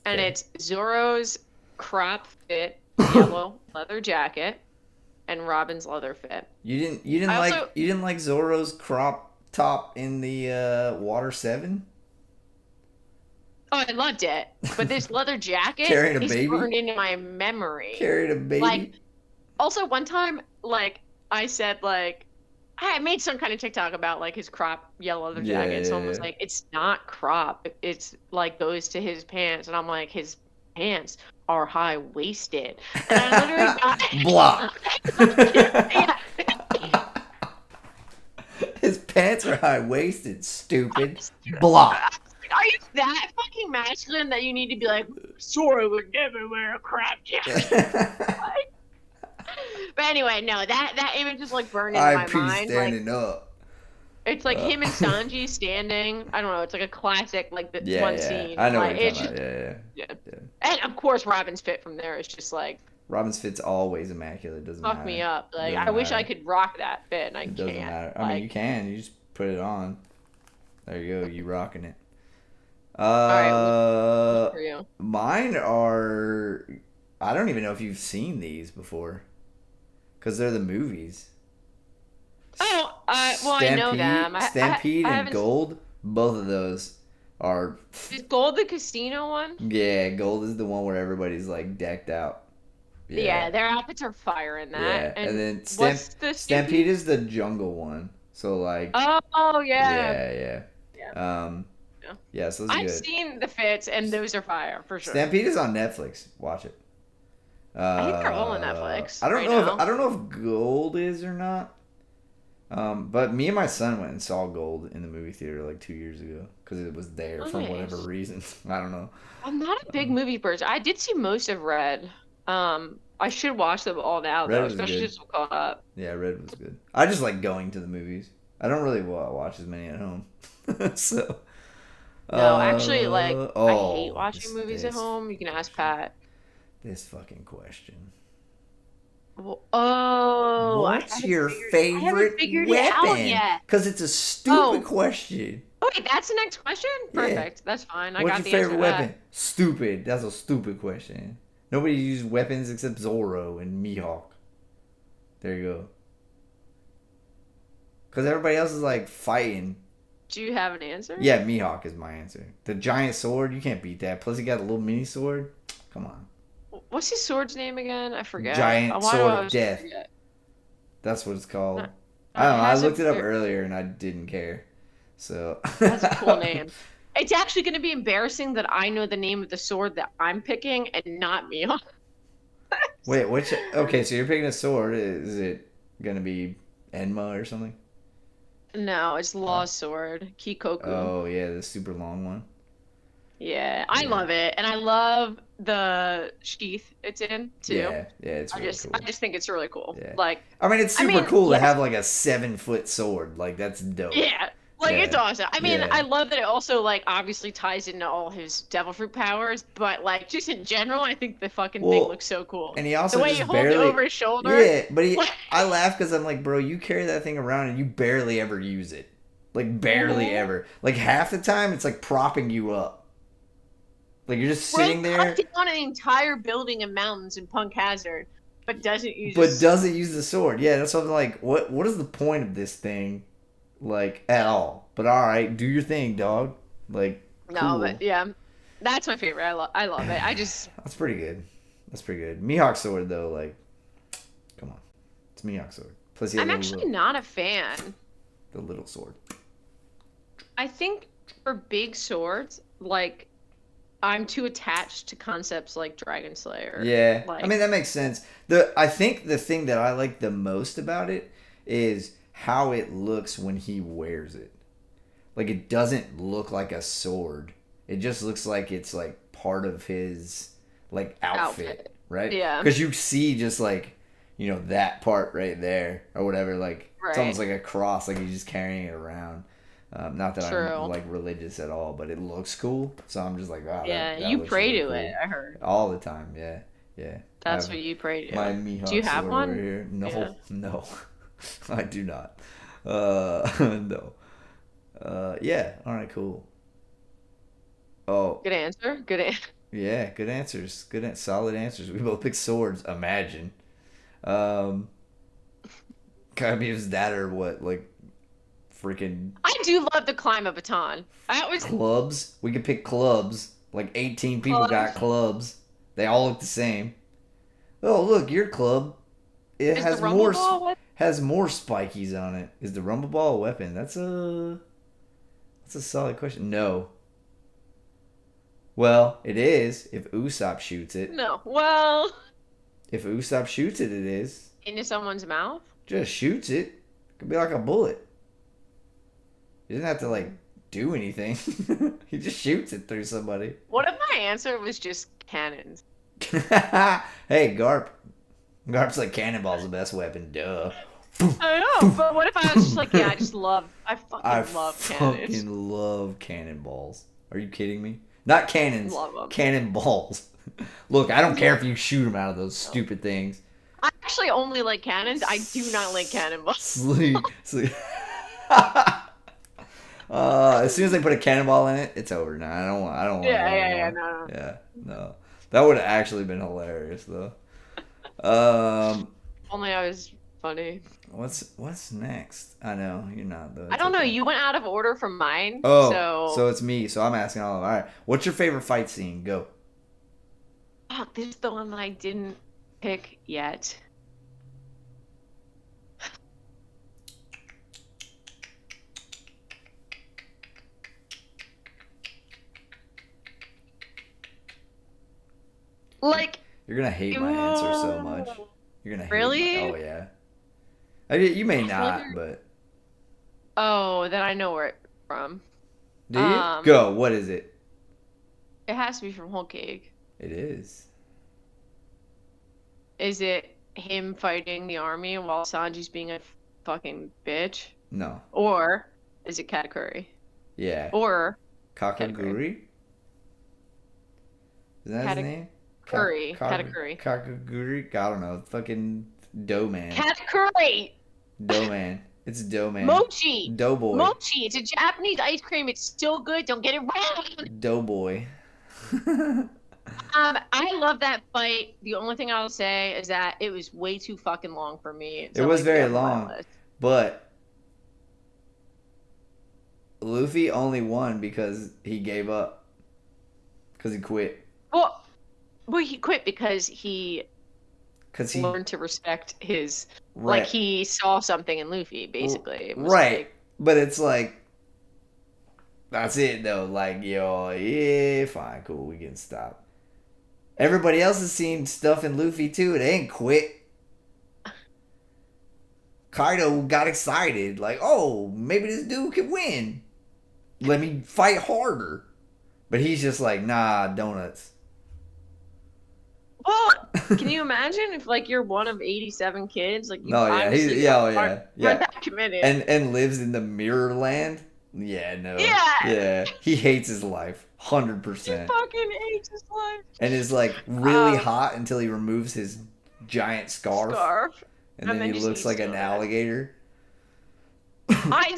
C: and
B: Okay.
C: it's Zoro's crop fit yellow leather jacket, and Robin's leather fit.
B: You didn't like Zoro's crop top in the Water 7?
C: Oh, I loved it. But this leather jacket
B: Carrying a
C: is
B: baby?
C: burned into my memory.
B: Carried a baby?
C: Like, also one time, like, I said, like, I made some kind of TikTok about, like, his crop yellow leather jacket. Someone was
B: Yeah.
C: like, it's not crop. It's, like, goes to his pants. And I'm like, his pants are high-waisted. And I literally got...
B: Block.
C: Yeah.
B: His pants are high waisted, stupid. Block.
C: Are you that fucking masculine that you need to be like, Sora would never wear a crop jacket? But anyway, no, that image is like burned into my
B: IP
C: mind.
B: standing
C: Like
B: up.
C: it's like him and Sanji standing. I don't know. It's like a classic, like the
B: Yeah,
C: one
B: yeah.
C: scene.
B: I know
C: like,
B: what you're
C: it's
B: talking
C: just,
B: about.
C: yeah.
B: Yeah.
C: And of course, Robin's fit from there is just like
B: Robin's fit's always immaculate. Doesn't
C: fuck
B: matter.
C: me up. Like
B: Doesn't
C: I wish I
B: matter.
C: could rock that fit, and I
B: It doesn't
C: can't.
B: matter. I
C: Like,
B: mean, you can. You just put it on. There you go. You rocking it.
C: all right, for you.
B: Mine are. I don't even know if you've seen these before, because they're the movies.
C: Oh, well, I know them.
B: Stampede
C: I
B: and
C: haven't.
B: Gold. Both of those are.
C: Is Gold the casino one?
B: Yeah, Gold is the one where everybody's like decked out.
C: Yeah, their outfits are fire in that.
B: Yeah, and
C: And
B: then
C: what's the
B: Stampede is the jungle one. So like,
C: Oh yeah.
B: yeah.
C: Yeah. Yeah.
B: Yeah, so those are
C: I've
B: good.
C: seen the fits, and those are fire for sure.
B: Stampede is on Netflix. Watch it.
C: I think they're all on Netflix
B: I don't
C: right
B: know
C: now.
B: if I don't know if Gold is or not. But me and my son went and saw Gold in the movie theater like 2 years ago because it was there for whatever
C: Nice.
B: reason. I don't know.
C: I'm not a big movie person. I did see most of Red. I should watch them all now
B: Red
C: though,
B: was
C: especially
B: good.
C: just caught up.
B: Yeah, Red was good. I just like going to the movies. I don't really watch as many at home. So.
C: No, actually, like I hate
B: Oh,
C: watching movies at home. You can ask Pat.
B: This fucking question.
C: Well, oh,
B: What's your favorite
C: I haven't figured it out
B: weapon?
C: yet.
B: Because it's a stupid question.
C: Oh, wait, that's the next question?
B: Yeah.
C: Perfect. That's fine. I
B: What's
C: got
B: your
C: the answer
B: favorite
C: to that.
B: weapon? Stupid. That's a stupid question. Nobody uses weapons except Zoro and Mihawk. There you go. Because everybody else is like fighting.
C: Do you have an answer?
B: Yeah, Mihawk is my answer. The giant sword, you can't beat that. Plus, he got a little mini sword. Come on.
C: What's his sword's name again? I forget.
B: Giant
C: Why do
B: sword
C: I
B: of
C: always
B: death.
C: forget?
B: That's what it's called.
C: No,
B: I don't know.
C: it
B: I
C: has a
B: looked it up
C: ver-
B: earlier and I didn't care. So.
C: That's a cool name. It's actually going to be embarrassing that I know the name of the sword that I'm picking and not me.
B: Wait, which? Okay, so you're picking a sword. Is it gonna be Enma or something?
C: No, it's Law's sword, Kikoku.
B: Oh yeah, the super long one.
C: Yeah, I
B: Yeah.
C: love it, and I love the sheath it's in too.
B: Yeah, it's really cool.
C: I just think it's really cool.
B: Yeah.
C: Like,
B: I mean, it's
C: I
B: super
C: mean,
B: cool to
C: yes.
B: have like a 7-foot sword. Like that's dope.
C: yeah, Like it's
B: Yeah.
C: awesome. I mean, I
B: Yeah.
C: love that it also like obviously ties into all his devil fruit powers, but like just in general, I think the fucking thing
B: Well,
C: looks so cool.
B: and he
C: The
B: also
C: way he
B: just
C: holds it
B: barely.
C: over his shoulder.
B: Yeah, but
C: Like,
B: I laugh because I'm like, bro, you carry that thing around and you barely ever use it. Like barely
C: mhm.
B: ever. Like half the time, it's like propping you up. Like you're just
C: Bro
B: sitting
C: cut
B: there,
C: down an entire building in mountains in Punk Hazard, but doesn't use
B: but
C: his.
B: doesn't use the sword. Yeah, that's what I'm like. What is the point of this thing? Like at all? But all right, do your thing, dog. Like
C: No, but
B: cool.
C: yeah, that's my favorite. I love it. I just
B: That's pretty good. That's pretty good. Mihawk sword though, like, come on, it's Mihawk sword. Plus he has
C: I'm
B: a
C: actually
B: little,
C: not a fan.
B: the little sword.
C: I think for big swords, like I'm too attached to concepts like Dragon Slayer.
B: Yeah, I
C: Like,
B: mean that makes sense. I think the thing that I like the most about it is how it looks when he wears it. Like it doesn't look like a sword. It just looks like it's like part of his like outfit,
C: outfit.
B: right?
C: Yeah,
B: Because you see just like that part right there or whatever. Like it's
C: right.
B: almost like a cross. Like he's just carrying it around. Not that I'm
C: True.
B: like religious at all, but it looks cool. So I'm just like, wow,
C: Yeah,
B: that
C: you
B: looks
C: pray
B: really
C: to it,
B: cool.
C: I heard.
B: All the time, yeah, yeah. I
C: That's
B: have
C: what you pray
B: my
C: to. Do you
B: Mihawk
C: have
B: sword over
C: one?
B: here.
C: Yeah.
B: No, no, I do not. No. Yeah. All right. Cool. Oh,
C: Good answer. Good answer.
B: yeah. Good answers. Solid answers. We both picked swords. Imagine. Um, kind of is that or what? Like freaking
C: I do love the climb a baton. That was
B: clubs. We could pick clubs. Like 18 people got
C: clubs.
B: clubs. They all look the same. Oh, look, your club. It
C: Is the rumble ball what?
B: has more spikies on it. Is the rumble ball a weapon? That's a solid question. No. Well, it is if Usopp shoots it.
C: No. Well,
B: If Usopp shoots it, it is.
C: into someone's mouth.
B: Just shoots it. Could be like a bullet. He doesn't have to like do anything. He just shoots it through somebody.
C: What if my answer was just cannons?
B: Hey, Garp. Garp's like cannonball's the best weapon. Duh.
C: I know, but what if I was just like, yeah, I
B: I
C: fucking love cannons.
B: fucking love cannonballs. Are you kidding me? Not cannons.
C: Love them.
B: Cannonballs. Look, I don't care if you shoot them out of those stupid things.
C: I actually only like cannons. I do not like cannonballs.
B: Sleep. As soon as they put a cannonball in it, it's over now. I don't want it
C: Yeah,
B: anymore.
C: no.
B: Yeah, no. That would have actually been hilarious though.
C: Only I was funny.
B: What's next? I know you're not though.
C: I
B: It's
C: don't know.
B: okay.
C: You went out of order from mine,
B: Oh,
C: so
B: so it's me. So I'm asking all of them. All right. What's your favorite fight scene? Go.
C: fuck. This is the one that I didn't pick yet. Like,
B: You're gonna hate my answer so much. You're gonna hate
C: really?
B: Oh yeah. You may not, but
C: Oh, then I know where it's from.
B: do you?
C: Um,
B: Go. What is it?
C: It has to be from Whole Cake.
B: It is.
C: Is it him fighting the army while Sanji's being a fucking bitch?
B: No.
C: Or is it Katakuri?
B: Yeah.
C: Or
B: Kakaguri? Is that his name?
C: Katakuri.
B: Kakaguri? I don't know. Fucking Dough Man.
C: Katakuri!
B: Dough Man. It's Dough Man.
C: Mochi!
B: Doughboy.
C: Mochi! It's a Japanese ice cream. It's so good. Don't get it wrong.
B: Doughboy.
C: I love that fight. The only thing I'll say is that it was way too fucking long for me.
B: It was very long. But Luffy only won because he gave up. Because he quit.
C: Well, he quit because he learned to respect his.
B: Right.
C: Like he saw something in Luffy, basically. It was
B: Right.
C: like,
B: But it's like that's it though. Like, yo, yeah, fine, cool, we can stop. Everybody else has seen stuff in Luffy too. They ain't quit. Kaido got excited, like, oh, maybe this dude can win. Let me fight harder. But he's just like, nah, donuts.
C: well, can you imagine if like you're one of 87 kids? Like you
B: No, yeah,
C: obviously
B: yeah,
C: aren't
B: yeah.
C: that committed.
B: And lives in the mirror land. Yeah, no.
C: Yeah,
B: Yeah. He hates his life.
C: he
B: 100%.
C: fucking hates his life.
B: And is like really hot until he removes his giant scarf.
C: Scarf,
B: And
C: and
B: then
C: then
B: he
C: just
B: looks
C: eats
B: like an
C: so bad.
B: alligator.
C: I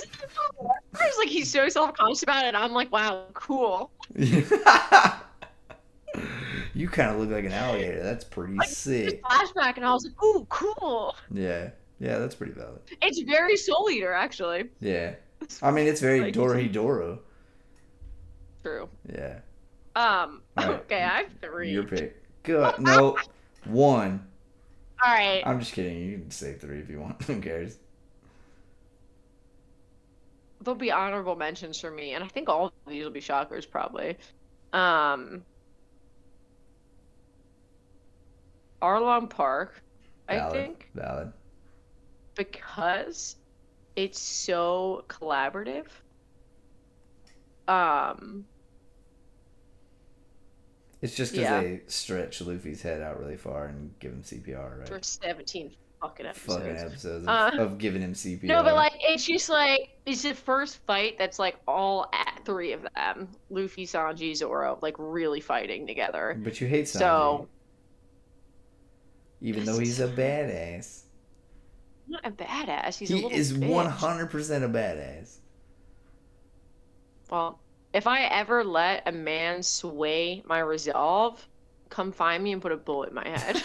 C: was like, he's so self-conscious about it. And I'm like, wow, cool.
B: You kind of look like an alligator. That's pretty
C: Like this
B: sick.
C: flashback, and I was like, ooh, cool.
B: Yeah. Yeah, that's pretty valid.
C: It's very Soul Eater, actually.
B: Yeah. I mean, it's very
C: Like he's
B: Doro.
C: true.
B: Yeah. All right.
C: Okay, I have
B: Your
C: 3.
B: pick. Good. No. 1.
C: All right.
B: I'm just kidding. You can say 3 if you want. Who cares?
C: There'll be honorable mentions for me, and I think all of these will be shockers, probably. Um, Arlong Park, I
B: Valid.
C: think,
B: Valid.
C: because it's so collaborative. Um,
B: It's just because
C: yeah,
B: they stretch Luffy's head out really far and give him CPR, right?
C: for 17 fucking
B: Fucking
C: episodes.
B: episodes
C: Uh,
B: of giving him CPR.
C: no, but like it's just like it's the first fight that's like all at 3 of them, Luffy, Sanji, Zoro, like really fighting together.
B: But you hate Sanji.
C: So
B: Even though
C: this
B: he's
C: is
B: a badass.
C: not a badass. He's a
B: He
C: little
B: is
C: bitch.
B: 100% a badass.
C: Well, if I ever let a man sway my resolve, come find me and put a bullet in my head.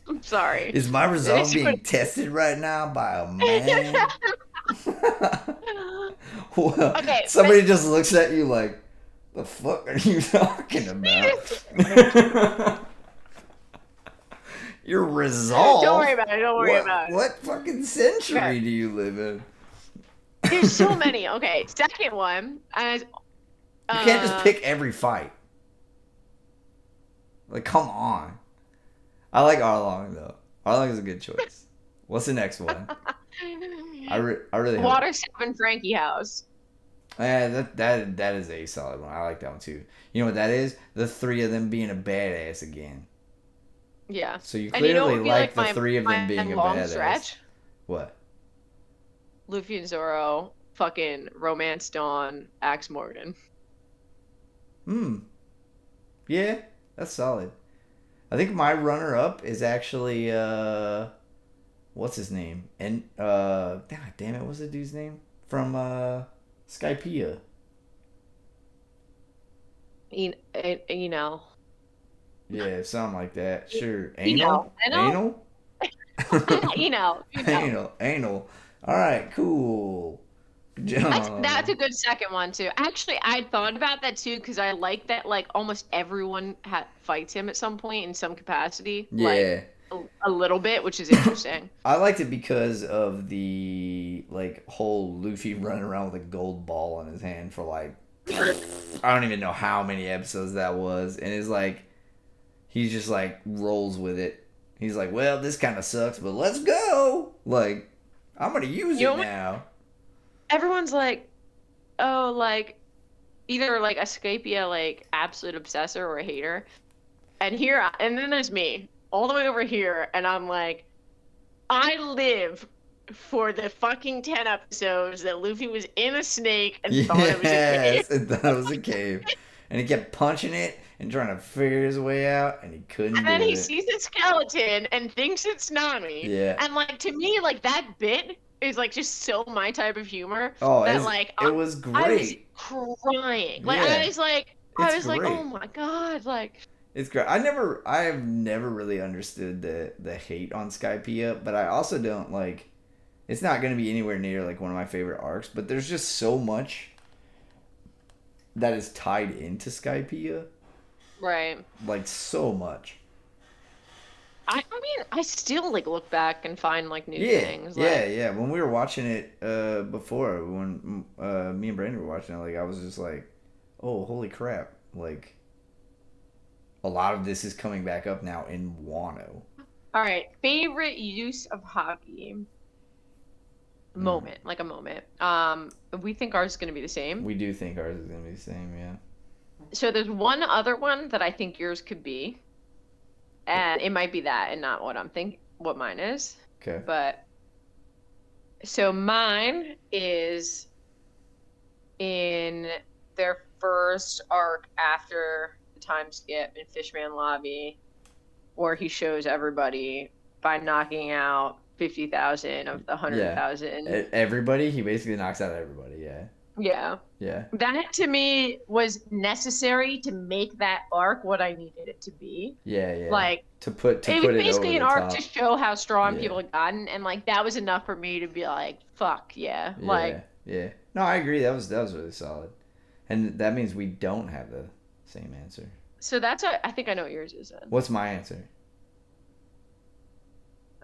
C: I'm sorry.
B: Is my resolve being tested right now by a man? Well,
C: Okay,
B: somebody just looks at you like, the fuck are you talking about? Your resolve?
C: Don't worry about it. Don't worry about it.
B: What fucking century
C: Okay.
B: do you live in?
C: There's so many. Okay, second one.
B: You can't just pick every fight. Like, come on. I like Arlong, though. Arlong is a good choice. What's the next one? I really hope.
C: Water 7 Frankie House.
B: Yeah, that is a solid one. I like that one, too. You know what that is? The 3 of them being a badass again.
C: Yeah.
B: So you
C: And you know what
B: clearly
C: would be
B: like the
C: my-
B: 3 of them
C: my
B: being a
C: long
B: badass.
C: stretch?
B: What?
C: Luffy and Zoro fucking romance Dawn, Axe Morgan.
B: Yeah, that's solid. I think my runner-up is actually, what's his name? And, God damn it, what's the dude's name? From, Skypiea.
C: You know.
B: Yeah, something like that. Sure.
C: You know.
B: Anal?
C: You know.
B: Anal. All right, cool. Good job.
C: That's a good second one too. Actually, I thought about that too because I like that like almost everyone fights him at some point in some capacity.
B: Yeah.
C: Like a little bit, which is interesting.
B: I liked it because of the like whole Luffy running around with a gold ball in his hand for like I don't even know how many episodes that was, and it's like he just like rolls with it. He's like, well, this kind of sucks, but let's go. Like, I'm gonna use it now.
C: Everyone's like, oh, like either like a Scapia like absolute obsessor or a hater, and then there's me all the way over here, and I'm like, I live for the fucking 10 episodes that Luffy was in a snake and thought it was a cave.
B: And thought it was a cave. And he kept punching it and trying to figure his way out, and he couldn't
C: And then
B: do
C: he
B: it.
C: sees a skeleton and thinks it's Nami.
B: Yeah.
C: And like to me, like that bit is like just so my type of humor.
B: Oh,
C: that
B: it was great.
C: I was crying. Like
B: Yeah.
C: I was like,
B: Great.
C: oh my god, like.
B: It's great. I have never really understood the hate on Skypiea, but I also don't like. It's not going to be anywhere near like one of my favorite arcs, but there's just so much that is tied into Skypiea.
C: Right.
B: Like so much.
C: I mean, I still like look back and find like new
B: Yeah,
C: things.
B: yeah. When we were watching it before, when me and Brandon were watching it, like I was just like, oh, holy crap! Like a lot of this is coming back up now in Wano.
C: All right, favorite use of hockey moment, like a moment. We think ours is gonna be the same.
B: We do think ours is gonna be the same, yeah.
C: So there's one other one that I think yours could be, and it might be that and not what I'm thinking, what mine is.
B: Okay.
C: But So mine is in their first arc after the time skip in Fishman Lobby, where he shows everybody by knocking out 50,000 of the
B: Yeah.
C: 100,000.
B: Everybody, he basically knocks out everybody. Yeah.
C: Yeah.
B: Yeah.
C: That to me was necessary to make that arc what I needed it to be.
B: Yeah, yeah.
C: Like,
B: To
C: it was
B: put it over
C: basically an
B: the
C: arc to
B: top.
C: show how strong
B: Yeah.
C: people had gotten, and like that was enough for me to be like, fuck yeah.
B: Yeah.
C: Like,
B: Yeah. No, I agree. That was really solid. And that means we don't have the same answer.
C: so that's what I think I know what yours is then.
B: What's my answer?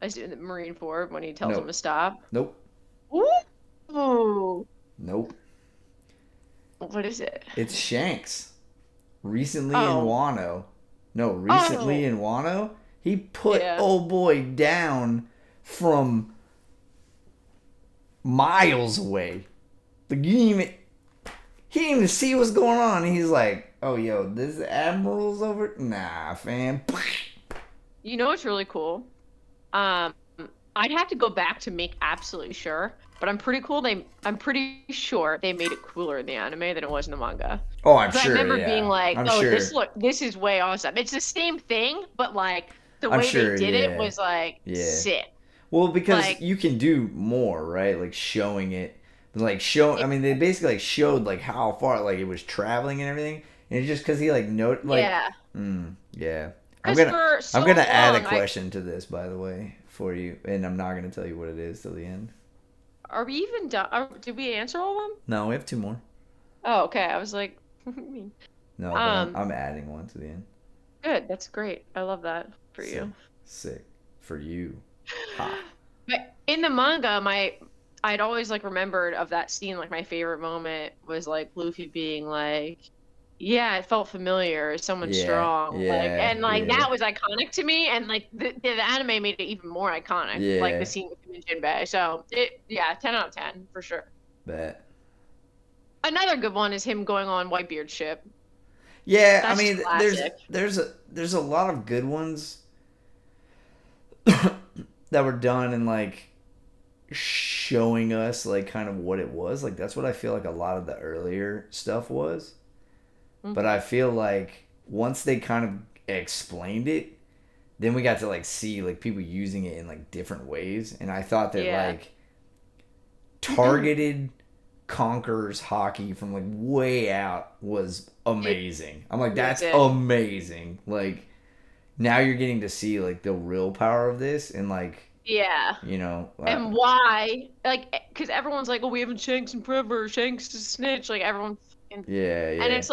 C: I was doing the Marine Ford when he tells him
B: Nope.
C: to stop.
B: Nope.
C: Ooh.
B: Nope.
C: What is it?
B: It's Shanks. Recently in
C: Oh.
B: Wano. No, recently
C: Oh.
B: in Wano, he put
C: Yeah.
B: old boy down from miles away. Like he didn't even see what's going on. He's like, oh yo, this admiral's over. Nah, fam.
C: You know what's really cool? Um, I'd have to go back to make absolutely sure, but I'm pretty sure they made it cooler in the anime than it was in the manga.
B: Oh, I'm
C: 'Cause I
B: sure.
C: remember being
B: Yeah,
C: like,
B: I'm
C: "Oh,
B: sure.
C: this is way awesome." It's the same thing, but like the
B: I'm
C: way they
B: sure.
C: did it
B: Yeah,
C: was like
B: yeah.
C: sick.
B: Well, because
C: Like,
B: you can do more, right? Like showing it, like show. I mean, they basically like showed like how far like it was traveling and everything, and it's just because he like
C: yeah,
B: yeah. I'm
C: because
B: gonna
C: for
B: I'm
C: so
B: gonna add a
C: long, I
B: question to this, by the way, for you, and I'm not gonna tell you what it is till the end.
C: are we even done? Did we answer all of them?
B: No, we have two more.
C: Oh, okay. I was like,
B: No, but I'm
C: um,
B: I'm adding one to the end.
C: good. That's great. I love that for
B: Sick,
C: you.
B: sick for you. Ha.
C: But in the manga, I'd always like remembered of that scene, like my favorite moment was like Luffy being like, yeah, it felt familiar, someone
B: Yeah,
C: strong. Like,
B: yeah,
C: and like
B: yeah,
C: that was iconic to me, and like the anime made it even more iconic, like the
B: yeah.
C: scene with him and Jinbei. So yeah, 10 out of 10 for sure.
B: Bet.
C: Another good one is him going on Whitebeard's ship.
B: Yeah, I
C: That's just
B: mean,
C: classic.
B: there's a lot of good ones that were done and like showing us like kind of what it was. Like that's what I feel like a lot of the earlier stuff was. But I
C: Hmm.
B: feel like once they kind of explained it, then we got to like see like people using it in like different ways. And I thought that
C: Yeah.
B: like targeted conquerors hockey from like way out was
C: It
B: amazing. I'm like,
C: was
B: that's
C: it.
B: amazing. Like now you're getting to see like the real power of this and like
C: Yeah.
B: you know
C: And why? Like, because everyone's like, "Oh, we haven't Shanks in forever. Shanks is snitch." Like everyone, and
B: yeah, yeah,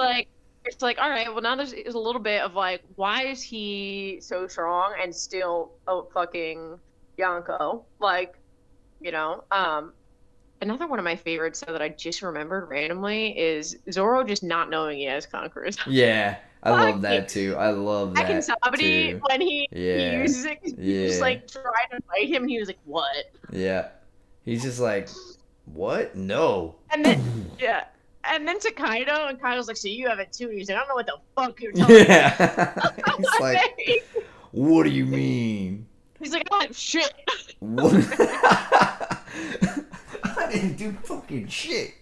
C: it's like, all right, well now there's a little bit of like, why is he so strong and still fucking Yonko? Like, you know. Another one of my favorites though that I just remembered randomly is Zoro just not knowing he has conquerors.
B: yeah. I
C: Fuck
B: love
C: you.
B: that too. I love
C: Back in
B: that
C: Sabri,
B: too.
C: when he
B: Yeah,
C: uses it, 'cause he was
B: yeah,
C: like trying to fight him, and he was like, "What?"
B: yeah. He's just like, what? No.
C: And then yeah. And then to Kaido, and Kaido's like, "So you have it too?" He's like, "I don't know what the fuck you're talking about."
B: Yeah. He's like, what do you mean?
C: He's like, "I don't have shit."
B: What? I didn't do fucking shit.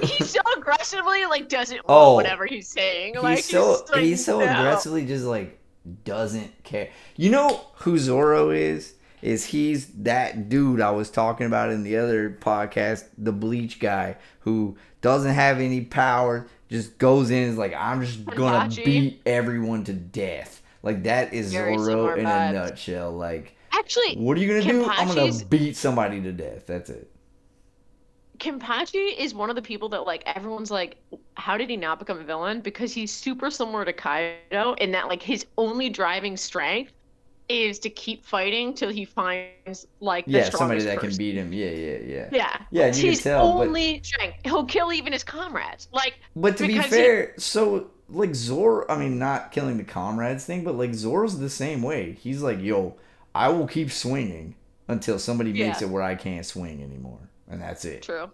C: He so aggressively like doesn't want
B: Oh,
C: whatever he's saying.
B: he's
C: Like he's
B: so
C: just like,
B: he's so
C: no.
B: aggressively just like doesn't care. You know who Zoro is? Is he's that dude I was talking about in the other podcast, the Bleach guy who doesn't have any power, just goes in and is like, I'm just gonna
C: Kenpachi,
B: beat everyone to death. Like that is
C: very
B: Zoro
C: similar
B: in a
C: vibes.
B: nutshell. Like,
C: Actually,
B: what are you gonna do? I'm gonna
C: Kenpachi's
B: beat somebody to death. That's it.
C: Kenpachi is one of the people that like everyone's like, how did he not become a villain? Because he's super similar to Kaido in that like his only driving strength is to keep fighting till he finds like the
B: Yeah, somebody
C: strongest
B: that can
C: person.
B: beat him. Yeah, yeah, yeah.
C: Yeah,
B: Yeah, and
C: that's
B: you can
C: his
B: tell,
C: only strength. He'll kill even his comrades. Like
B: but to be
C: because he
B: fair, so like Zoro, I mean, not killing the comrades thing, but like Zoro's the same way. He's like, yo, I will keep swinging until somebody makes
C: yeah,
B: it where I can't swing anymore, and that's it.
C: true,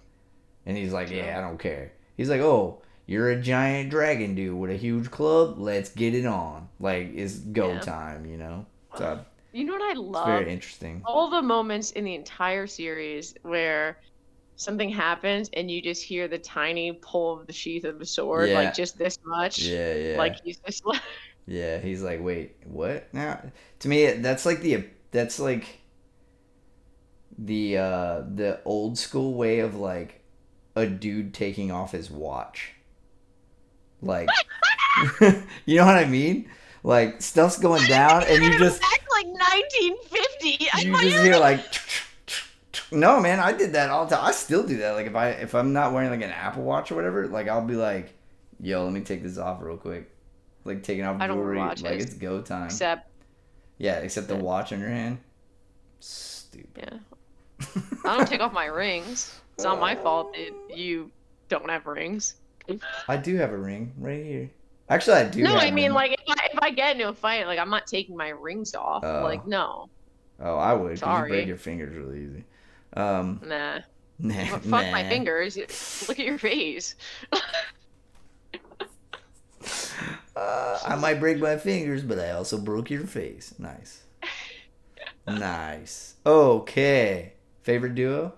B: And he's like,
C: true.
B: yeah, I don't care. He's like, oh, you're a giant dragon dude with a huge club. Let's get it on. Like it's go
C: Yeah.
B: time, you know. So
C: You know what I
B: It's very
C: love?
B: interesting.
C: All the moments in the entire series where something happens and you just hear the tiny pull of the sheath of the sword, like
B: Yeah,
C: just this much.
B: yeah,
C: Like
B: yeah,
C: he's just like,
B: yeah. He's like, wait, what? Now, to me, that's like the old school way of like a dude taking off his watch. Like, you know what I mean? Like stuff's going down, and
C: you're gonna go back to like 1950. I
B: you
C: thought
B: just
C: you were
B: hear
C: gonna.
B: like. No, man, I did that all the time. I still do that. Like if I'm not wearing like an Apple Watch or whatever, like I'll be like, "Yo, let me take this off real quick." Like taking off
C: I don't wear
B: jewelry, like
C: watches
B: it's go time.
C: except
B: Yeah, except the
C: that.
B: watch on your hand. Stupid.
C: Yeah, I don't take off my rings. It's not my fault that you don't have rings.
B: I do have a ring right here. Actually, I do
C: No, I
B: have
C: mean
B: them.
C: like if I get into a fight, like I'm not taking my rings off.
B: Oh,
C: Like no,
B: oh, I would, because you break
C: sorry,
B: your fingers really easy. Um,
C: nah.
B: nah,
C: Fuck my
B: nah.
C: fingers. Look at your face.
B: I might break my fingers, but I also broke your face. Nice. Nice. Okay. Favorite duo?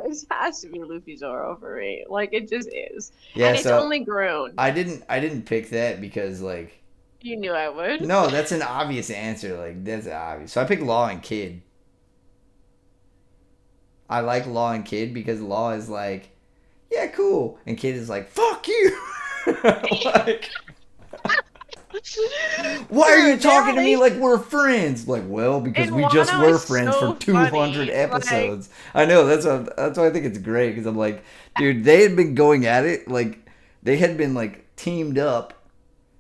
C: This has to be Luffy Zoro for me. Like it just is,
B: Yeah,
C: and it's
B: so
C: only grown.
B: I didn't pick that because like
C: You knew I would.
B: no, that's an obvious answer. Like that's obvious. So I picked Law and Kid. I like Law and Kid because Law is like, yeah, cool, and Kid is like, fuck you. Like, why are you
C: True, their
B: talking to me
C: relation
B: like we're friends? Like, well, because
C: in
B: we just
C: Wano
B: were
C: is
B: friends for
C: so
B: 200
C: funny. Like,
B: episodes. I know that's why I think it's great because I'm like, dude, they had been going at it like they had been like teamed up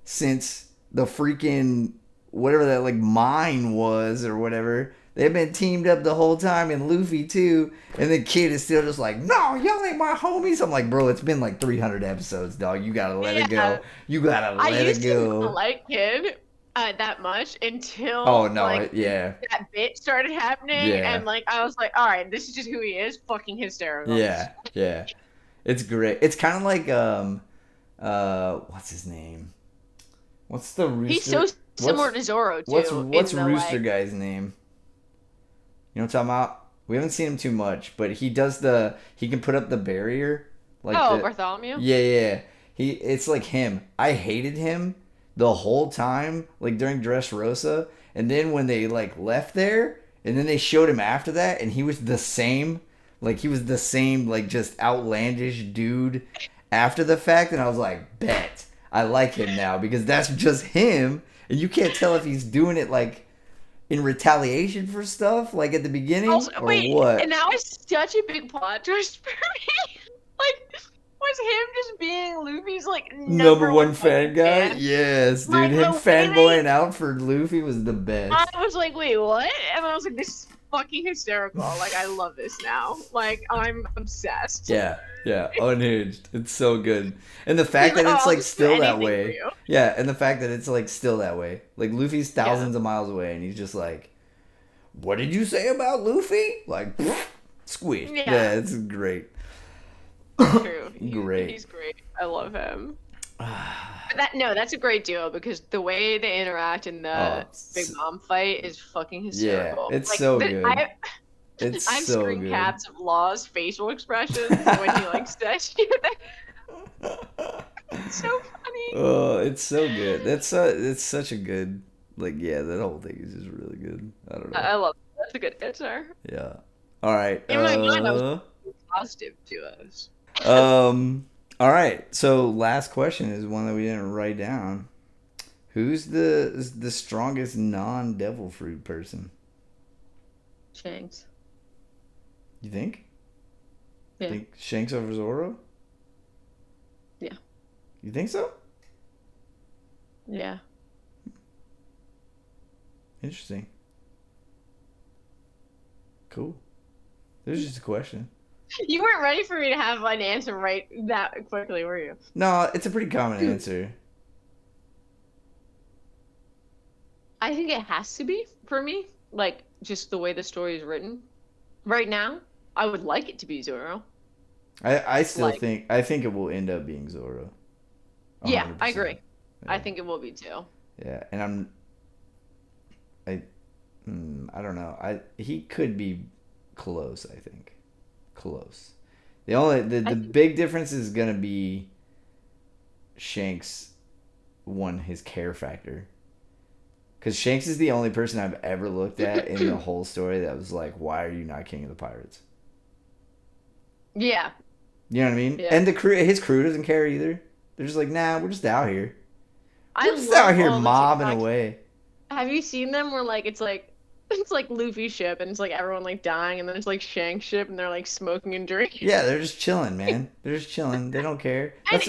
B: since the freaking whatever that like mine was or whatever. They've been teamed up the whole time, and Luffy too. And the Kid is still just like, no, y'all ain't my homies. I'm like, bro, it's been like 300 episodes, dog. You gotta let it
C: yeah,
B: go. You gotta
C: I
B: let it
C: used to not
B: go.
C: like Kid that much
B: Oh
C: until
B: no,
C: like
B: yeah,
C: that bit started happening,
B: yeah,
C: and like I was like, all right, this is just who he is. Fucking hysterical.
B: yeah, yeah. It's great. It's kind of like what's his name? What's the
C: He's
B: rooster?
C: so
B: What's
C: similar to Zoro
B: what's
C: too
B: what's
C: in the
B: rooster
C: like.
B: guy's name? You know what I'm talking about? We haven't seen him too much, but he can put up the barrier, like
C: Oh,
B: the
C: Bartholomew.
B: yeah, yeah. It's like him. I hated him the whole time, like during Dressrosa, and then when they like left there, and then they showed him after that, and he was the same, like just outlandish dude after the fact, and I was like, bet I like him now because that's just him, and you can't tell if he's doing it like in retaliation for stuff like at the beginning
C: Also,
B: or
C: wait, and
B: what?
C: that was such a big plot twist for me. Like, was him just being Luffy's like
B: Number
C: number
B: one
C: one
B: fan
C: fucking
B: guy?
C: fan?
B: Yes, dude.
C: Like
B: Him
C: the way
B: fanboying out for Luffy was the
C: I
B: best.
C: was like, wait, what? And I was like, this is fucking hysterical. Like, I love this now. Like, I'm obsessed.
B: Yeah, yeah, unhinged. It's so good. And the
C: He's
B: fact
C: like,
B: that
C: oh,
B: it's
C: I'll
B: like
C: just do
B: still that
C: anything for
B: way.
C: you.
B: Yeah, and the fact that it's like still that way. Like Luffy's
C: Yeah,
B: thousands of miles away and he's just like, what did you say about Luffy? Like, squish.
C: yeah,
B: Yeah, it's great.
C: true.
B: Great.
C: He's great. I love him. But that's a great duo because the way they interact in
B: Oh,
C: the Big Mom fight is fucking
B: yeah,
C: hysterical.
B: it's
C: Like,
B: so good. It's
C: I have
B: so
C: screen
B: good.
C: caps of Law's facial expressions when he like says shit. It's so funny.
B: Oh, it's so good. It's such a good like yeah, that whole thing is just really good. I don't know.
C: I love it. That's a good answer.
B: Yeah. All right.
C: In my mind, I was positive duos.
B: Um all right. So last question is one that we didn't write down. Who's the strongest non-devil fruit person?
C: Shanks.
B: You think?
C: Yeah.
B: Think Shanks over Zoro?
C: Yeah.
B: You think so?
C: Yeah.
B: Interesting. Cool. There's just a question.
C: You weren't ready for me to have an answer right that quickly, were you?
B: No, it's a pretty common answer.
C: I think it has to be for me. Like just the way the story is written. Right now, I would like it to be Zoro.
B: I still
C: Like,
B: think it will end up being Zoro.
C: yeah, I
B: 100%.
C: agree. I
B: Yeah.
C: think it will be too.
B: Yeah, and I I don't know. He could be close. I think close. The
C: I think
B: big difference is gonna be Shanks won his care factor. Because Shanks is the only person I've ever looked at in the whole story that was like, why are you not king of the pirates?
C: yeah,
B: You know what I mean?
C: yeah.
B: And his crew doesn't care either. They're just like, nah, we're just out here.
C: I
B: We're just out
C: love
B: here
C: all the
B: mobbing
C: TikToks.
B: away.
C: Have you seen them where like it's like Luffy's ship and it's like everyone like dying and then it's like Shank's ship and they're like smoking and drinking.
B: Yeah, they're just chilling, man. They're just chilling. They don't care.
C: And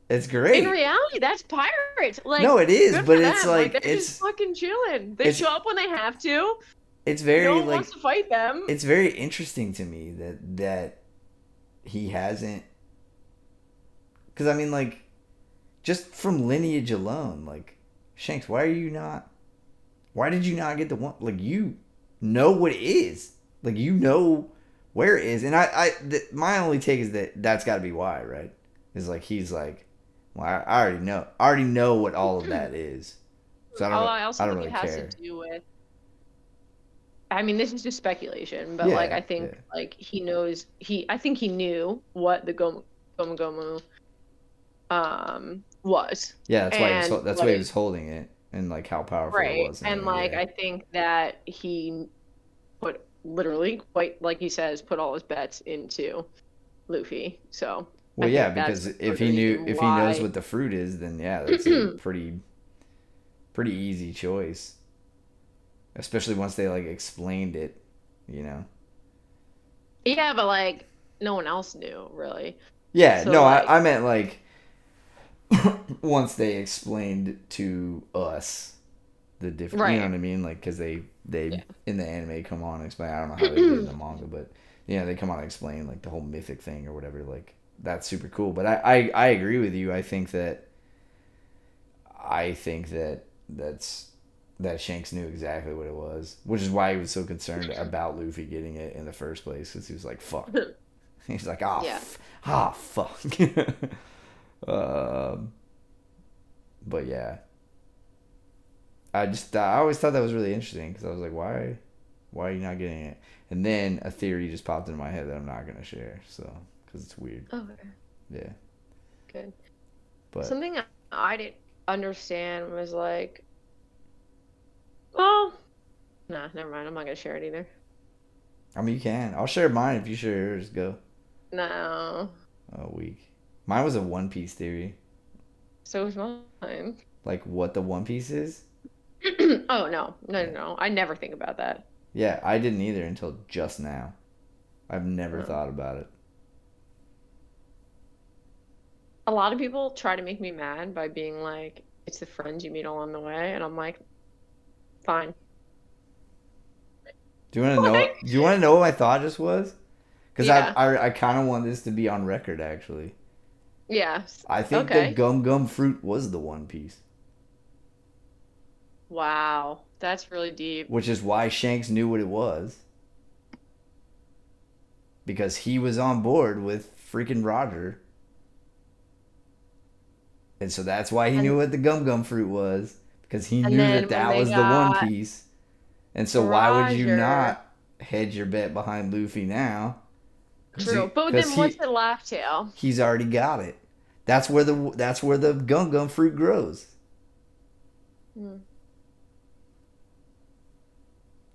B: It's
C: in
B: great.
C: reality, that's pirates.
B: No,
C: Like,
B: it is,
C: good
B: but
C: for
B: it's
C: them. Like
B: like
C: they're just fucking chilling. They
B: it's
C: show up when they have to.
B: it's
C: No
B: very
C: one wants
B: like
C: to fight them.
B: it's very interesting to me that he hasn't, because I mean, like, just from lineage alone, like, Shanks, why did you not get the one, like, you know what it is, like, you know where it is, and my only take is that's got to be why, right? Is like he's like, well, I already know what all of that is, so
C: Oh, I
B: I
C: also
B: don't
C: think
B: really
C: it has to
B: care.
C: do with. I mean, this is just speculation, but like
B: Yeah,
C: I think
B: yeah,
C: like he knows I think he knew what the Gomu Gomu was.
B: yeah.
C: And
B: That's why he was holding it, and like how powerful it
C: right.
B: was and
C: And
B: everything.
C: like
B: Yeah.
C: I think that he put literally quite like he says, put all his bets into Luffy. So
B: Well,
C: I
B: yeah,
C: think that's
B: because
C: part of the reason
B: if he knows
C: why.
B: what the fruit is, then yeah, that's a pretty easy choice. Especially once they like explained it, you know.
C: Yeah, but like no one else knew really.
B: Yeah,
C: So
B: no,
C: like
B: I meant like once they explained to us the different, you know
C: right.
B: what I mean? Like, because they
C: Yeah.
B: in the anime come on and explain. I don't know how they did it in the manga, but yeah, they come on and explain like the whole mythic thing or whatever. Like that's super cool. But I agree with you. I think that Shanks knew exactly what it was, which is why he was so concerned about Luffy getting it in the first place. Because he was like, "Fuck." He's like,
C: Yeah.
B: fuck." um, but yeah, I always thought that was really interesting because I was like, why are you not getting it? And then a theory just popped into my head that I'm not gonna share, so because it's weird.
C: Okay.
B: Yeah,
C: Good.
B: but
C: Something I didn't understand was like, well, nah, never mind. I'm not gonna share it either.
B: I mean, you can. I'll share mine if you share yours. Go.
C: No.
B: Oh, week. Mine was a One Piece theory,
C: So was mine.
B: like what the One Piece is.
C: Oh no, no, no,
B: Yeah,
C: no. I never think about that.
B: yeah. I didn't either until just now. I've never
C: No.
B: thought about it.
C: A lot of people try to make me mad by being like, it's the friends you meet along the way, and I'm like, fine. Like,
B: Do you want to know what my thought just was? Because
C: yeah,
B: I kind of want this to be on record, actually.
C: yeah.
B: I think the
C: Okay.
B: Gum Gum fruit was the One Piece,
C: Wow, that's really deep.
B: which is why Shanks knew what it was because he was on board with freaking Roger, and so that's why he
C: And
B: knew what the Gum Gum fruit was because he
C: and
B: knew
C: then
B: that
C: when
B: that
C: they
B: was the One
C: got
B: Piece, and so why would you
C: Roger,
B: not hedge your bet behind Luffy now?
C: true. But
B: Because
C: then what's the laugh tail?
B: he's already got it. That's where the Gum Gum fruit grows.
C: Hmm.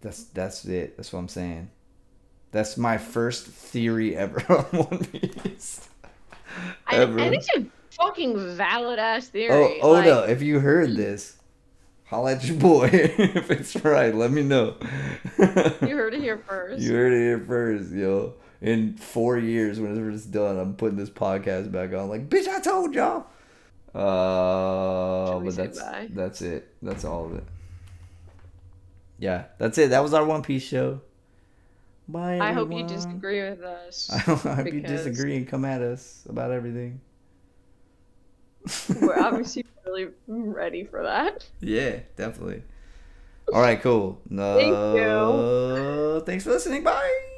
B: That's it. That's what I'm saying. That's my first theory ever on One Piece.
C: And
B: Ever.
C: it's a fucking valid ass
B: Oh,
C: theory.
B: Oda,
C: Like,
B: if you heard this, holla at your boy. If it's right, let me know.
C: you heard it here
B: You
C: first.
B: heard it here first, yo. In 4 years, whenever it's done, I'm putting this podcast back on. Like, bitch, I told y'all.
C: Should we
B: But
C: say bye?
B: that's it. That's all of it. Yeah, that's it. That was our One Piece show. Bye,
C: I hope you
B: everyone.
C: disagree with
B: I
C: us
B: hope you
C: because
B: disagree and come at us about everything.
C: we're obviously really ready for that.
B: Yeah, definitely. All right, cool.
C: Thank you.
B: No, thanks for listening. Bye.